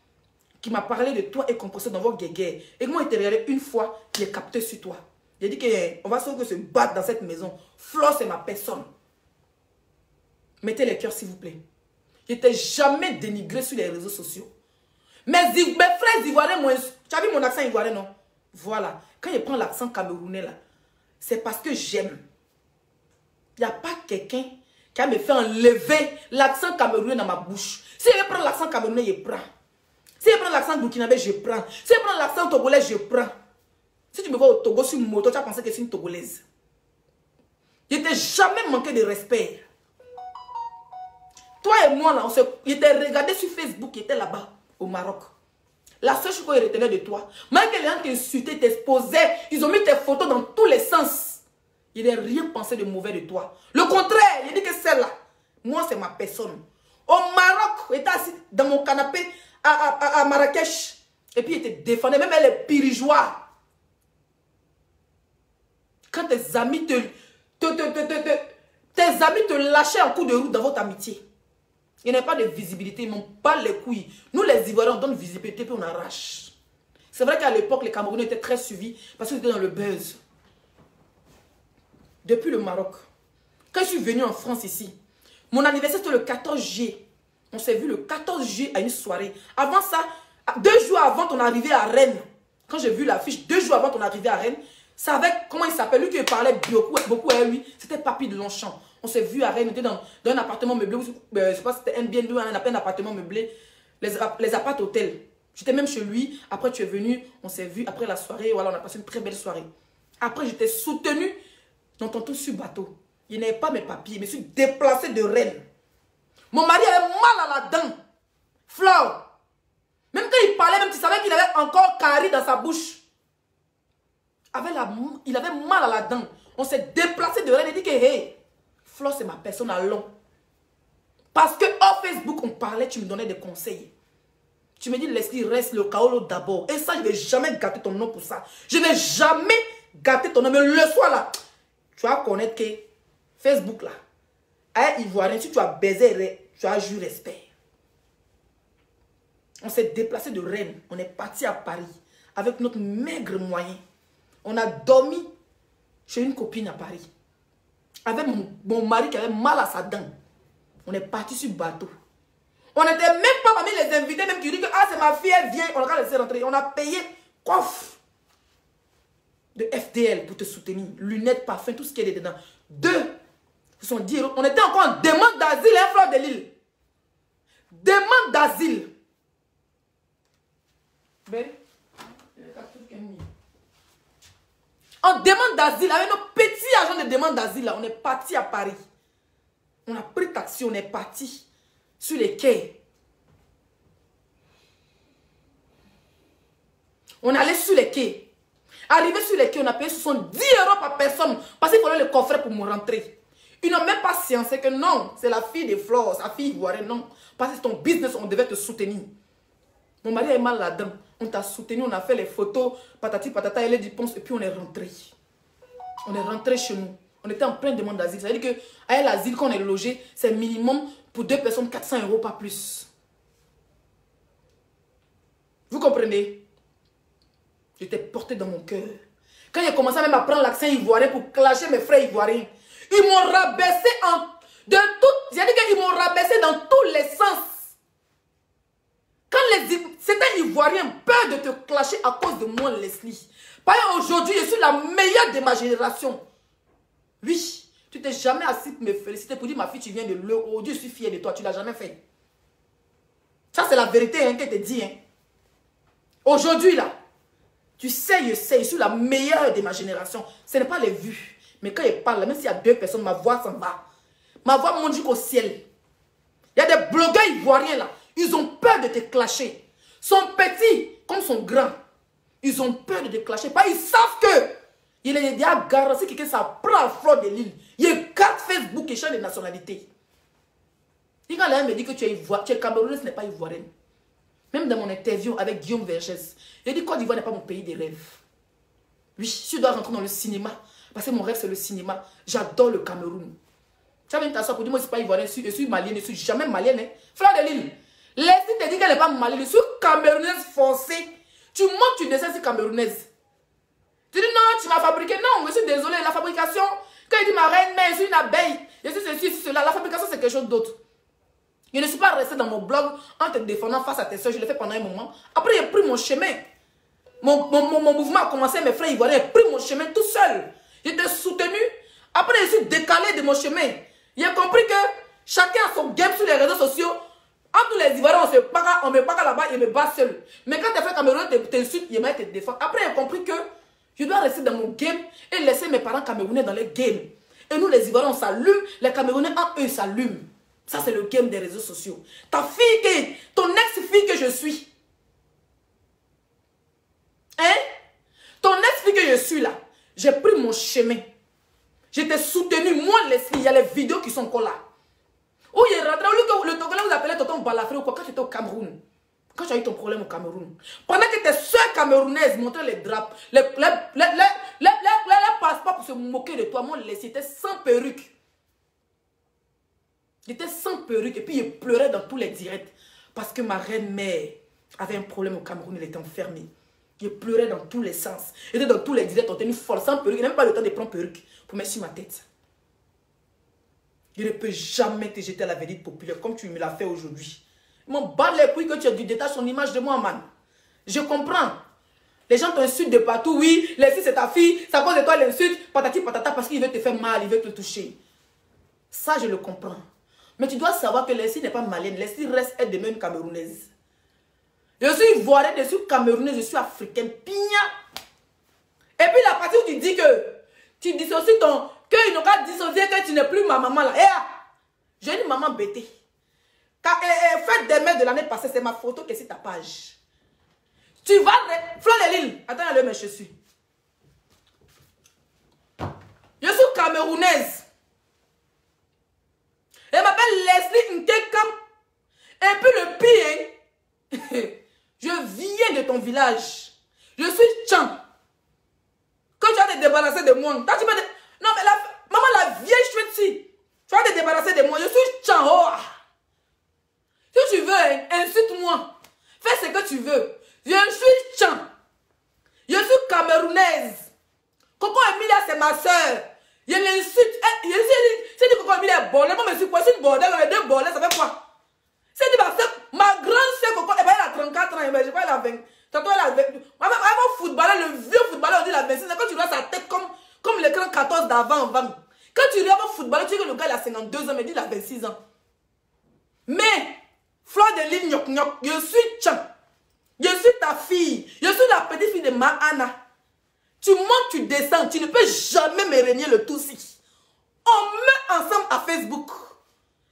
qui m'a parlé de toi et Compressor dans vos guéguerres. Et moi, il était regardé une fois, il est capté sur toi. J'ai dit qu'on va se battre dans cette maison. Flo, c'est ma personne. Mettez les cœurs, s'il vous plaît. Je n'étais jamais dénigré sur les réseaux sociaux. Mes frères ivoiriens, tu as vu mon accent ivoirien, non? Voilà. Quand je prends l'accent camerounais, là, c'est parce que j'aime. Il n'y a pas quelqu'un qui a me fait enlever l'accent camerounais dans ma bouche. Si je prends l'accent camerounais, je prends. Si je prends l'accent burkinabé, je prends. Si je prends l'accent togolais, je prends. Si tu me vois au Togo sur une moto, tu as pensé que c'est une togolaise. Je t'ai jamais manqué de respect. Toi et moi, là, je t'ai regardé sur Facebook, qui était là-bas, au Maroc. La seule chose qu'on retenait de toi, même que les gens t'insultaient, t'exposaient, ils ont mis tes photos dans tous les sens. Il n'a rien pensé de mauvais de toi. Le contraire, il dit que celle-là, moi, c'est ma personne. Au Maroc, il était assis dans mon canapé à Marrakech. Et puis, il te défendait, même les pirigeois. Quand tes amis te lâchaient en coup de route dans votre amitié. Il n'y a pas de visibilité, ils m'ont pas les couilles. Nous, les Ivoiriens, on donne visibilité, puis on arrache. C'est vrai qu'à l'époque, les Camerounais étaient très suivis parce qu'ils étaient dans le buzz. Depuis le Maroc, quand je suis venue en France ici, mon anniversaire c'était le 14 juillet. On s'est vu le 14 juillet à une soirée. Avant ça, 2 jours avant ton arrivée à Rennes, quand j'ai vu l'affiche, 2 jours avant ton arrivée à Rennes, c'est avec, comment il s'appelle, lui qui parlait beaucoup à lui, c'était Papy de Longchamp. On s'est vu à Rennes, on était dans un appartement meublé, je ne sais pas si c'était Airbnb ou un appartement meublé, les appartements hôtels. J'étais même chez lui, après tu es venu, on s'est vu, après la soirée, voilà, on a passé une très belle soirée. Après, j'étais soutenue dans ton tout sur bateau. Il n'avait pas mes papiers, je me suis déplacée de Rennes. Mon mari avait mal à la dent. Flore. Même quand il parlait, même tu savais qu'il avait encore carie dans sa bouche. Il avait mal à la dent. On s'est déplacé de Rennes et dit que, hey, Flo, c'est ma personne à long. Parce que hors Facebook, on parlait, tu me donnais des conseils. Tu me dis, Leslie, reste le Kaolo d'abord. Et ça, je ne vais jamais gâter ton nom pour ça. Je ne vais jamais gâter ton nom. Mais le soir là, tu vas connaître que Facebook là, à Ivoirien, si tu as baisé, tu as eu respect. On s'est déplacé de Rennes. On est parti à Paris avec notre maigre moyen. On a dormi chez une copine à Paris. Avec mon mari qui avait mal à sa dent. On est parti sur bateau. On n'était même pas parmi les invités, même qui disent que ah, c'est ma fille, elle vient. On l'a laissé rentrer. On a payé coffre de FDL pour te soutenir. Lunettes, parfum, tout ce qui est dedans. 2, ce sont 10 €. On était encore en demande d'asile, hein, Fleur de Lille. Demande d'asile. En demande d'asile, avec nos petits agents de demande d'asile, on est parti à Paris. On a pris taxi, on est parti sur les quais. On allait sur les quais. Arrivé sur les quais, on a payé 70 € par personne parce qu'il fallait le coffret pour me rentrer. Ils n'ont même pas sciencé que non, c'est la fille de Flore, sa fille ivoirienne, non. Parce que c'est ton business, on devait te soutenir. Mon mari est mal là-dedans. On t'a soutenu, on a fait les photos, patati patata, elle est du ponce, et puis on est rentré. On est rentré chez nous. On était en pleine demande d'asile. Ça veut dire qu'à l'asile, quand on est logé, c'est minimum pour 2 personnes 400 €, pas plus. Vous comprenez? J'étais porté dans mon cœur. Quand j'ai commencé même à prendre l'accent ivoirien pour clasher mes frères ivoiriens, ils m'ont rabaissé ils m'ont rabaissé dans tous les sens. Quand certains Ivoiriens ont peur de te clasher à cause de moi, Leslie. Parce qu'aujourd'hui, je suis la meilleure de ma génération. Oui, tu t'es jamais assis pour me féliciter pour dire ma fille, tu viens de l'eau. Oh Dieu, je suis fière de toi, tu ne l'as jamais fait. Ça, c'est la vérité hein, qu'elle te dit. Hein. Aujourd'hui, là, tu sais, je suis la meilleure de ma génération. Ce n'est pas les vues. Mais quand il parle, même s'il y a 2 personnes, ma voix s'en va. Ma voix monte jusqu'au ciel. Il y a des blogueurs ivoiriens là. Ils ont peur de te clasher. Son petit comme son grand. Ils ont peur de te clasher. Parce qu'ils savent que il est déjà garanti que ça prend à Fleur de Lille. Il y a 4 Facebook qui changent de nationalité. Et quand l'un me dit que tu es Camerounais, ce n'est pas ivoirienne. Même dans mon interview avec Guillaume Vergès, il dit Côte d'Ivoire n'est pas mon pays de rêve. Oui, si je dois rentrer dans le cinéma, parce que mon rêve c'est le cinéma, j'adore le Cameroun. Tu as même t'asseoir pour dire moi je ne suis pas ivoirienne, je suis malienne, je ne suis jamais malienne. Hein. Fleur de Lille, Leslie te dit qu'elle n'est pas malienne, je suis camerounaise foncée. Tu montes, tu descends, c'est camerounaise. Tu dis non, tu m'as fabriqué. Non, je suis désolée, la fabrication, quand il dit ma reine, mais je suis une abeille, je suis ceci, cela, la fabrication c'est quelque chose d'autre. Je ne suis pas restée dans mon blog en te défendant face à tes soeurs, je l'ai fait pendant un moment. Après, j'ai pris mon chemin. Mon mouvement a commencé, mes frères ivoiriens, j'ai pris mon chemin tout seul. Je t'ai soutenu. Après, je suis décalé de mon chemin. J'ai compris que chacun a son game sur les réseaux sociaux. Entre les Ivoiriens, on me parle là-bas, il me bat seul. Mais quand tes frères camerounais t'insultent, il m'a te défendre. Après, j'ai compris que je dois rester dans mon game et laisser mes parents camerounais dans les games. Et nous, les Ivoiriens, on s'allume. Les Camerounais, en eux, s'allument. Ça, c'est le game des réseaux sociaux. Ta fille, ton ex-fille que je suis. Hein? Ton ex-fille que je suis là. J'ai pris mon chemin. Je t'ai soutenu. Moi, Leslie, il y a les vidéos qui sont encore là. Où il est rentré, le Togolais vous appelait Tonton Balafré ou quoi, quand tu étais au Cameroun. Quand tu as eu ton problème au Cameroun. Pendant que tes soeurs camerounaises montraient les draps, les passeports pour se moquer de toi, moi, Leslie, j'étais sans perruque. J'étais sans perruque et puis il pleurait dans tous les directs. Parce que ma reine-mère avait un problème au Cameroun, elle était enfermée. Je pleurais dans tous les sens. J'étais dans tous les directs, on était une folle, sans perruque. Je n'ai même pas le temps de prendre perruque pour mettre sur ma tête. Je ne peux jamais te jeter à la vedette populaire comme tu me l'as fait aujourd'hui. Je m'en bats les couilles que tu as dû détacher son image de moi, man. Je comprends. Les gens t'insultent de partout. Oui, Leslie, c'est ta fille. C'est à cause de toi l'insulte. Patati patata parce qu'il veut te faire mal, il veut te toucher. Ça, je le comprends. Mais tu dois savoir que Leslie n'est pas malienne. Leslie reste elle demeure une Camerounaise. Je suis ivoirienne, je suis camerounaise, je suis africaine. Pigna. Et puis la partie où tu dis que tu dissocies ton... Qu'ils n'ont pas dissocié que tu n'es plus ma maman là. Eh, j'ai une maman bêtée. Fête des mères de l'année passée, c'est ma photo qui est sur ta page. Tu vas... Fleur de Lille. Attends, allez, mes chaussures. Je suis camerounaise. Elle m'appelle Leslie Nkekam. Et puis le pire, je viens de ton village. Je suis Tchan. Quand tu vas te débarrasser de moi, toi, tu vas te... Non, mais maman, la vieille chouette-ci, tu vas te débarrasser de moi. Je suis Tchan. Oh. Si tu veux, insulte-moi. Fais ce que tu veux. Je suis Tchan. Je suis camerounaise. Coco Emilia, c'est ma soeur. Je l'insulte. C'est dit Coco Emilia est bordel. Moi, je suis quoi? C'est une bordel. Les deux bordels, ça fait quoi? C'est dit ma grande soeur Coco, elle a 34 ans. Je crois qu'elle a 20. Tantôt, elle a 20. Maman, footballeur, le vieux footballeur, on dit la 26 ans. Quand tu vois sa tête comme l'écran 14 d'avant, quand tu regardes un footballeur, tu dis que le gars il a 52 ans, mais il a 26 ans. Mais, Fleur de Lille, Nyok Nyok, je suis Tchan. Je suis ta fille. Je suis la petite fille de Mahana. Tu montes, tu descends. Tu ne peux jamais me régner le tout si. On met ensemble à Facebook.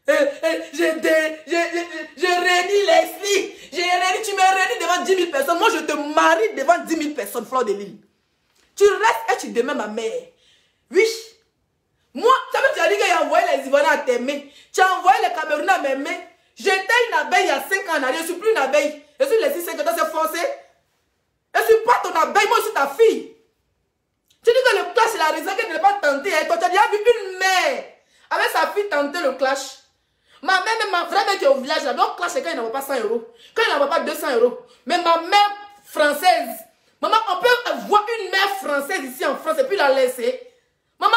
Je réunis Leslie. Tu me réunis devant 10 000 personnes. Moi, je te marie devant 10 000 personnes, Fleur de Lille. Tu restes et tu demeures ma mère. Oui. Moi, tu as dit qu'il a envoyé les Ivoiriens à tes mains. Tu as envoyé les Camerounais à mes mains. J'étais une abeille il y a 5 ans en arrière. Je ne suis plus une abeille. Je suis Leslie 5 ans, c'est forcé. Je ne suis pas ton abeille, moi je suis ta fille. Tu dis que le clash c'est la raison qu'elle ne l'a pas tenté. Toi, tu as déjà vu une mère avec sa fille tenter le clash. Ma mère, même ma vraie mère qui est au village là, donc clash c'est quand il n'envoie pas 100 €. Quand il n'envoie pas 200 €. Mais ma mère française, maman, on peut voir une mère française ici en France et puis la laisser. Maman,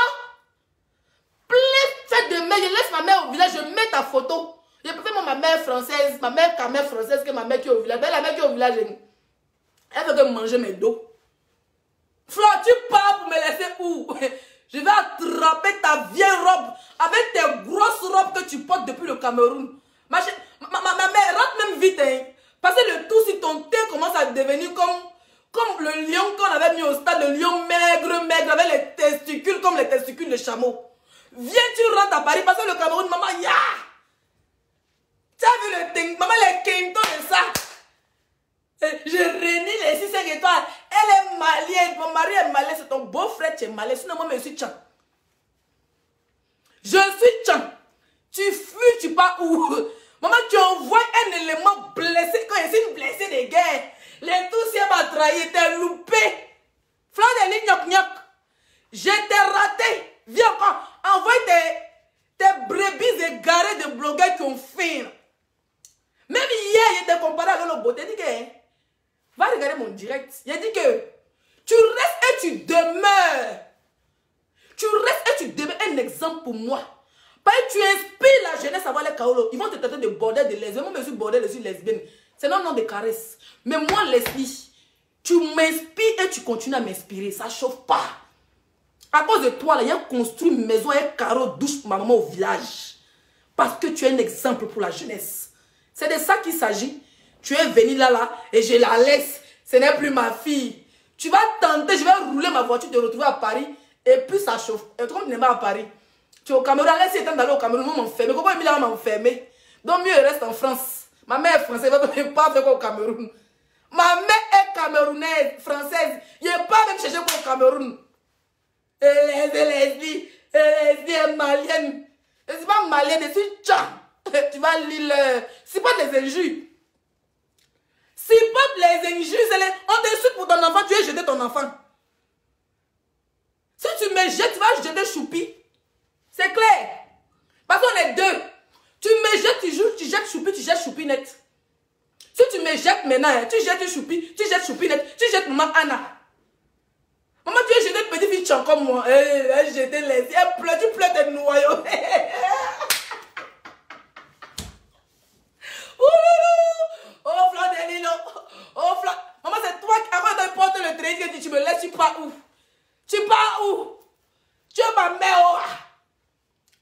faites de mère, je laisse ma mère au village, je mets ta photo. Je préfère ma mère française, ma mère française que ma mère qui est au village. Mais la mère qui est au village, elle veut que manger mes dos. Fleur, tu pars pour me laisser où? Je vais attraper ta vieille robe avec tes grosses robes que tu portes depuis le Cameroun. Ma mère, rentre même vite. Hein. Parce que le tout, si ton teint commence à devenir comme le lion qu'on avait mis au stade, le lion maigre, avec les testicules comme les testicules de chameau. Viens, tu rentres à Paris parce que le Cameroun, maman, ya! Tu as vu le teint? Maman, les quintons de ça. Je réunis les 6 étoiles. Elle est malienne. Mon mari est malien. C'est ton beau-frère qui est malien. Sinon, moi, je suis Tchan. Je suis Tchan. Tu fuis, tu pars où? Maman, tu envoies un élément blessé. Quand je suis blessé de guerre, les douciers m'a trahi. T'es loupé. Fleur de Lille, Nyok Nyok. Je t'ai raté. Viens encore. Envoie tes brebis égarées de blogueurs qui ont faim. Même hier, il était comparé avec le beauté. Il dit que, va regarder mon direct. Il a dit que tu restes et tu demeures. Tu restes et tu demeures un exemple pour moi. Parce que tu inspires la jeunesse à voir les kaolos. Ils vont te traiter de bordel, de lesbienne. Moi, je suis bordel, je suis lesbienne. C'est non de caresse. Mais moi, Leslie, tu m'inspires et tu continues à m'inspirer. Ça ne chauffe pas. À cause de toi, là, il y a construit une maison, un carreau, douche pour ma maman au village. Parce que tu es un exemple pour la jeunesse. C'est de ça qu'il s'agit. Tu es venu là, et je la laisse. Ce n'est plus ma fille. Tu vas tenter, je vais rouler ma voiture, te retrouver à Paris, et puis ça chauffe. Et comme tu n'es pas à Paris, tu es au Cameroun, laisse étant d'aller au Cameroun, on m'enferme. Comment Emilia va m'enfermer? Donc mieux, elle reste en France. Ma mère est française, elle ne va pas faire quoi au Cameroun. Ma mère est camerounaise, française. Il n'est pas même chercher quoi au Cameroun. Leslie est malienne. Je ne suis pas malienne, je suis tcha. Tu vas lire c'est pas des injures. C'est pas les injures, on t'insulte pour ton enfant, tu es jeté ton enfant. Si tu me jettes, tu vas jeter Choupi. C'est clair. Parce qu'on est deux. Tu me jettes, tu jettes Choupi, tu jettes Choupi net. Si tu me jettes maintenant, tu jettes Choupi, tu jettes Choupi net, tu jettes maman Anna. Maman, tu es jeté une petite fille comme moi. Elle jeté les... Elle pleure, tu pleures tes noyaux. Oh, Flan de Lilo. Oh, Flan. Maman, c'est toi qui, avant de porter le train, que tu me laisses, tu pars où? Tu pars où? Tu es ma mère. Oh.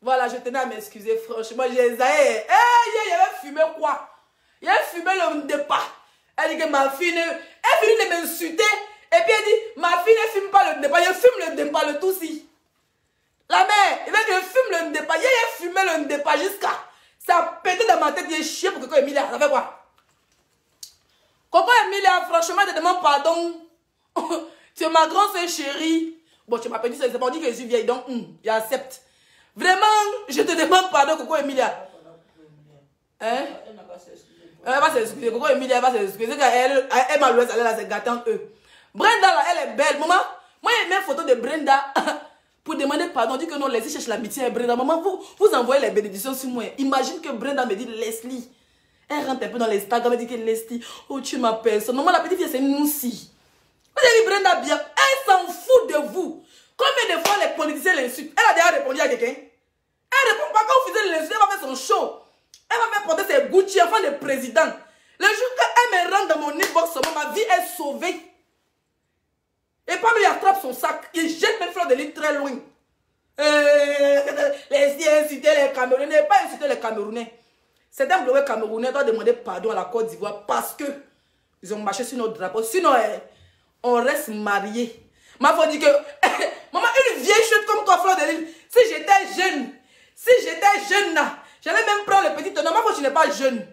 Voilà, je tenais à m'excuser, franchement. J'ai essayé. Il avait fumé quoi? Il avait fumé le départ. Elle dit que ma fille, elle finit de m'insulter. Et puis elle dit, ma fille ne fume pas le départ. Je fume le départ, le tout si. La mère, il veut que je fume le départ. Il a fumé le départ jusqu'à... Ça a pété dans ma tête, il est chié pour Coco Emilia. Ça fait quoi? Coco Emilia, franchement, je te demande pardon. Tu es ma grande soeur chérie. Bon, tu m'as pas dit ça, c'est pas dit que je suis vieille, donc j'accepte. Vraiment, je te demande pardon, Coco Emilia. Hein? Elle va s'excuser. Coco Emilia va s'excuser. Elle m'a loué, elle s'est gâtée entre eux. Brenda, là, elle est belle. Maman, moi, j'ai mis une photo de Brenda. Pour demander pardon, on dit que non, Leslie cherche l'amitié. Brenda, maman, vous envoyez les bénédictions sur moi. Imagine que Brenda me dit Leslie. Elle rentre un peu dans l'Instagram, elle me dit que Leslie, oh tu es ma personne. Maman, la petite fille, c'est une noussi. Vous avez dit Brenda bien, elle s'en fout de vous. Combien de fois les politiciens l'insultent? Elle a déjà répondu à quelqu'un. Elle répond pas quand vous faisiez l'insulte, elle va faire son show. Elle va faire porter ses Gucci enfant de président. Le jour qu'elle me rentre dans mon inbox, ma vie est sauvée. Et pas il attrape son sac, il jette mes fleurs de lit très loin. Les insulter les Camerounais, pas insulter les Camerounais. Certains blogueurs camerounais doivent demander pardon à la Côte d'Ivoire parce que ils ont marché sur notre drapeau. Sinon, on reste mariés. Ma faut dire que, maman, une vieille chute comme toi, fleur de l'île, si j'étais jeune là, j'allais même prendre le petit tonneau. Ma faut tu n'es pas jeune.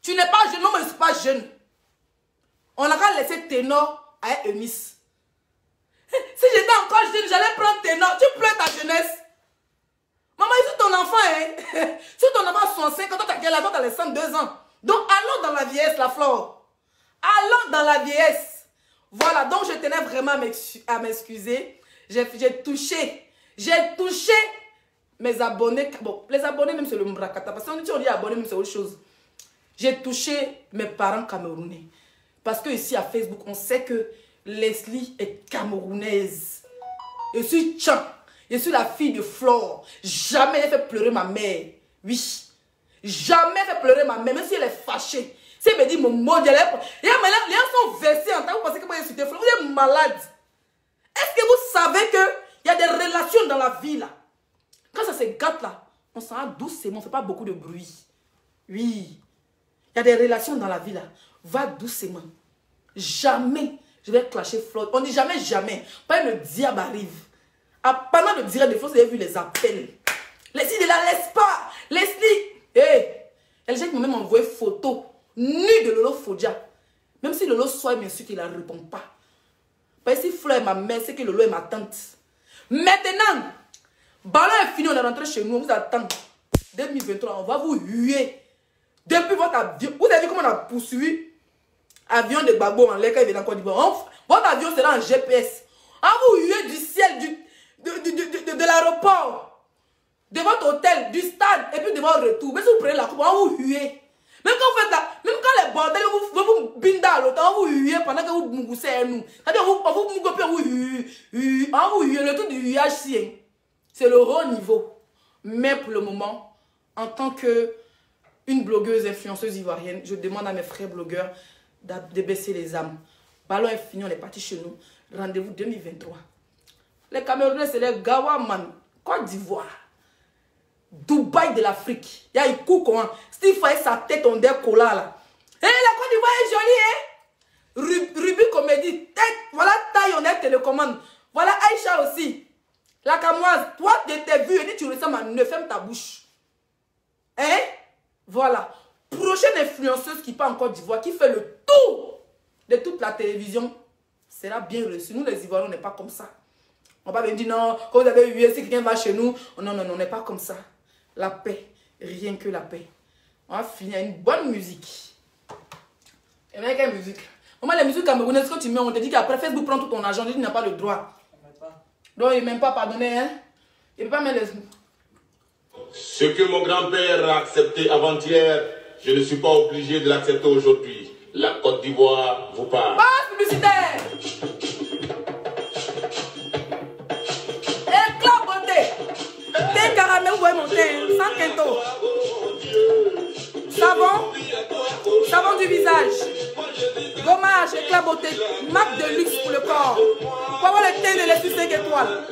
Tu n'es pas jeune, non, mais je ne suis pas jeune. On a qu'à laisser Ténor à Eunice. Si j'étais encore jeune, j'allais prendre Ténor. Tu pleures ta jeunesse. Maman, c'est ton enfant, hein. Si ton enfant a 65 ans, toi t'as quel âge? Toi t'as les 102 ans. Donc allons dans la vieillesse, la flore. Allons dans la vieillesse. Voilà, donc je tenais vraiment à m'excuser. J'ai touché mes abonnés. Bon, les abonnés même c'est le Mbrakata. Parce que si on dit abonnés même c'est autre chose. J'ai touché mes parents camerounais. Parce que ici à Facebook, on sait que Leslie est camerounaise. Je suis Tchan. Je suis la fille de Flore. Jamais elle fait pleurer ma mère. Oui. Jamais elle fait pleurer ma mère, même si elle est fâchée. Si elle me dit mon mot, les gens sont versés en temps. Vous pensez que moi je suis Flore. Vous êtes malade. Est-ce que vous savez qu'il y a des relations dans la vie là? Quand ça se gâte là, on s'en va doucement, on ne fait pas beaucoup de bruit. Oui. Il y a des relations dans la vie là. Va doucement. Jamais je vais clasher Flore. On dit jamais, jamais. Pas le diable arrive. Pendant le direct de Flore, vous avez vu les appels. Leslie ne la laisse pas. Leslie, elle j'ai même envoyé photo nue de Lolo Fodia. Même si Lolo soit m'insulte, il ne répond pas. Parce que si Flore est ma mère, c'est que Lolo est ma tante. Maintenant, ballon est fini, on est rentré chez nous, on vous attend. 2023, on va vous huer. Depuis votre avion, vous avez vu comment on a poursuivi avion de Gbagbo en l'air quand il vient en Côte d'Ivoire. Votre avion sera en GPS. On vous huer du ciel, de l'aéroport, de votre hôtel, du stade, et puis de votre retour. Mais si vous prenez la coupe, on vous huer. Même quand vous faites la, même quand les bordels vous bindent à l'autre, on vous huer pendant que vous mougoussez à nous. C'est-à-dire, on vous mougoussez, on vous huer. Le truc du huage, c'est le haut niveau. Mais pour le moment, en tant qu'une blogueuse influenceuse ivoirienne, je demande à mes frères blogueurs de baisser les âmes. Ballon est fini, on est parti chez nous. Rendez-vous 2023. Les Camerounais, c'est les Gawaman. Côte d'Ivoire. Dubaï de l'Afrique. Il y a un coup comment. S'il fallait sa tête en décollant là. Hé, la Côte d'Ivoire est jolie, hein? Ruby Comédie. Tête, voilà taille, on est télécommande. Voilà Aïcha aussi. La Camoise. Toi, je t'ai vu et dit tu ressembles à ne ferme ta bouche. Hein? Voilà. Prochaine influenceuse qui part en Côte d'Ivoire, qui fait le tour de toute la télévision, sera bien reçu. Nous, les Ivoiriens, on n'est pas comme ça. On va pas venir dire non, quand vous avez eu, si quelqu'un va chez nous, non, non, non, on n'est pas comme ça. La paix, rien que la paix. On va finir une bonne musique. Et bien, quelle musique? Comment les musiques camerounaises, quand tu mets, on te dit qu'après Facebook prend tout ton argent, il n'a pas le droit. Donc, il ne même pas pardonner, hein? Il ne peut pas mettre les... Ce que mon grand-père a accepté avant-hier, je ne suis pas obligé de l'accepter aujourd'hui. La Côte d'Ivoire vous parle. Passe publicitaire! Éclat beauté! Des caramels, vous voyez monter, sans quinto. Savon, savon du visage. Gommage, éclat beauté, marque de luxe pour le corps. Pour avoir le teint de l'esprit 5 étoiles.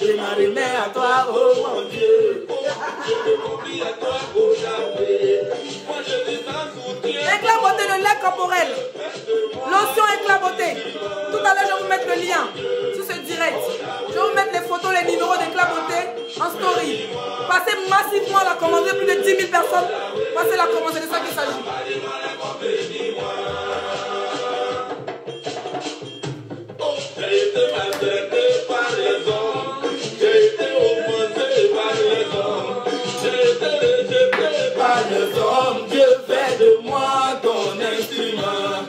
Je m'en remets à toi, oh mon Dieu. Éclat beauté, le lait corporel. Lotion éclat beauté. Tout à l'heure, je vais vous mettre le lien sur ce direct. Je vais vous mettre les photos, les numéros d'éclat beauté en story. Passez massivement à la commande, plus de 10 000 personnes. Passez la commande, c'est de ça qu'il s'agit. J'ai été maltraité par les hommes, j'ai été offensé par les hommes, j'ai été rejeté par les hommes, Dieu fait de moi ton instrument.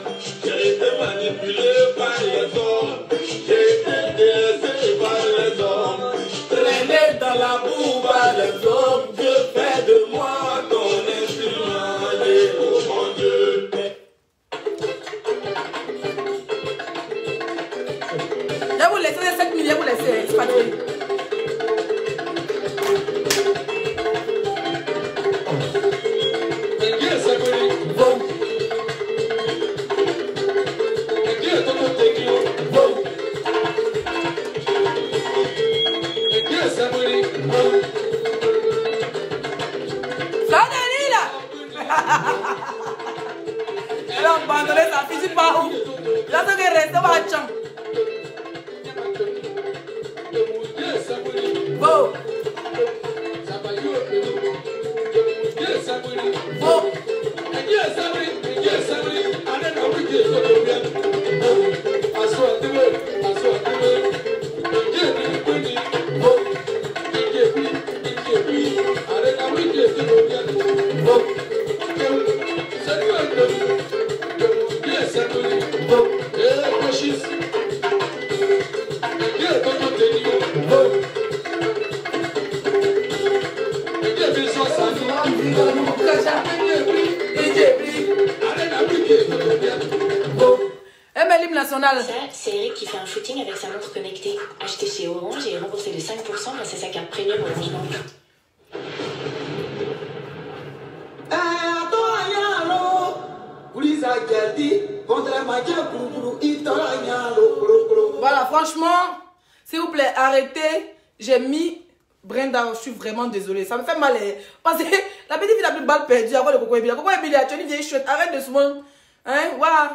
J'ai été manipulé par les hommes, j'ai été délaissé par les hommes, traîné dans la boue par les hommes, Dieu fait de moi ton instrument. Et oh mon Dieu. Je vais vous laisser les 7 millions, vous laisser expatrier. Elle a abandonné sa fille, c'est pas où? Là, c'est qu'elle reste au champ. Bon. Bon. C'est Eric qui fait un footing avec sa montre connectée. Acheté chez Orange et remboursé de 5% grâce à sa carte premium Orange Bank. Voilà, franchement, s'il vous plaît, arrêtez. J'ai mis Brenda, je suis vraiment désolée. Ça me fait mal. Parce que la petite fille a plus balle perdue avant le Coco Emilia. Coco Emilia, tu es une vieille chouette. Arrête de se montrer. Hein, voilà.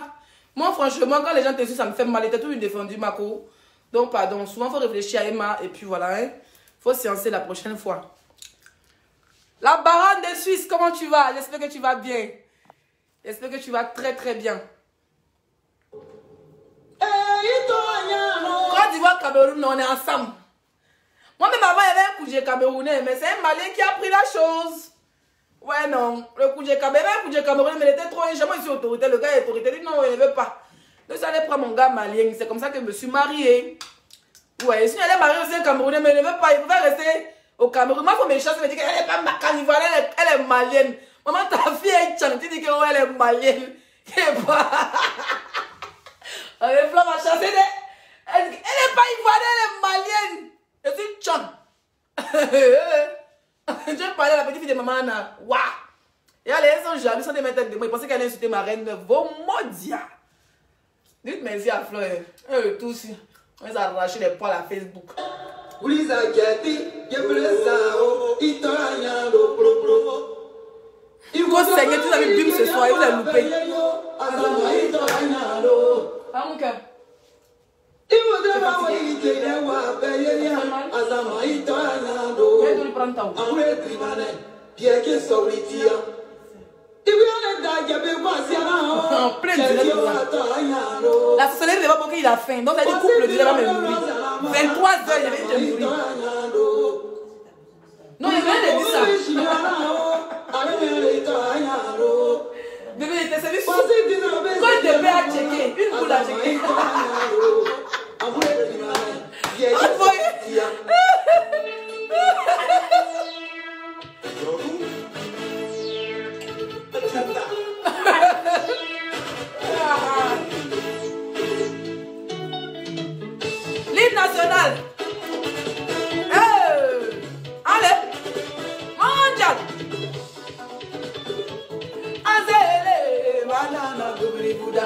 Moi, franchement, quand les gens te suivent, ça me fait mal. Et t'as tout défendu, Mako. Donc, pardon. Souvent, il faut réfléchir à Emma. Et puis, voilà. Hein. Faut séancer la prochaine fois. La baronne de Suisse, comment tu vas? J'espère que tu vas bien. J'espère que tu vas très, très bien. Côte d'Ivoire, Cameroun, on est ensemble. Moi-même, avant, il y avait un Koudjé camerounais. Mais c'est un Malien qui a pris la chose. Ouais, non. Le Koudjé camerounais, mais il était trop injamant ici, autorité. Le gars est autorité. Il dit non, il ne veut pas. Donc, ça allait prendre mon gars malien. C'est comme ça que je me suis mariée. Ouais, sinon, elle est mariée aussi un Camerounais, mais il ne veut pas. Il pouvait rester au Cameroun. Moi, il faut me chasser. Il me dit qu'elle n'est pas carnivore, elle est malienne. Maman, ta fille est tchane. Tu dis qu'elle est malienne. Elle n'est pas. Elle va chasser. Elle n'est pas ivoirienne, elle est malienne. Je suis tchane. Je parlais à la petite fille de maman Anna. Waouh! Et elle sont jaloux, ils sont des têtes de moi. Ils pensaient qu'elle allait insulter ma reine. Vos maudia. Dites merci à Fleur. Tous. On les a arraché les poils à Facebook. Il faut saigner, tu avais bim ce soir, il vous a loupé. Ah mon cœur. En plein la sorcellerie n'est pas pour qu'il a faim. Donc, ça dit coupe le délai va me mourir. 23 heures, il avait déjà mourir. Non, il vient de dire ça. Bébé, il était servi sous. Quand il te met à checker, une boule à checker. L'hymne national. Allez, mondial. Azele, banana, dubri buda.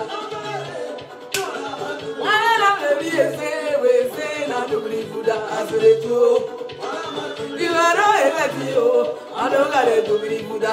Banana, baby, ese, na dubri buda, azele tu. Ivaro, evetio, adogare dubri buda.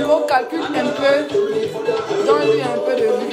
On calcule un peu, donne-lui un peu de vue.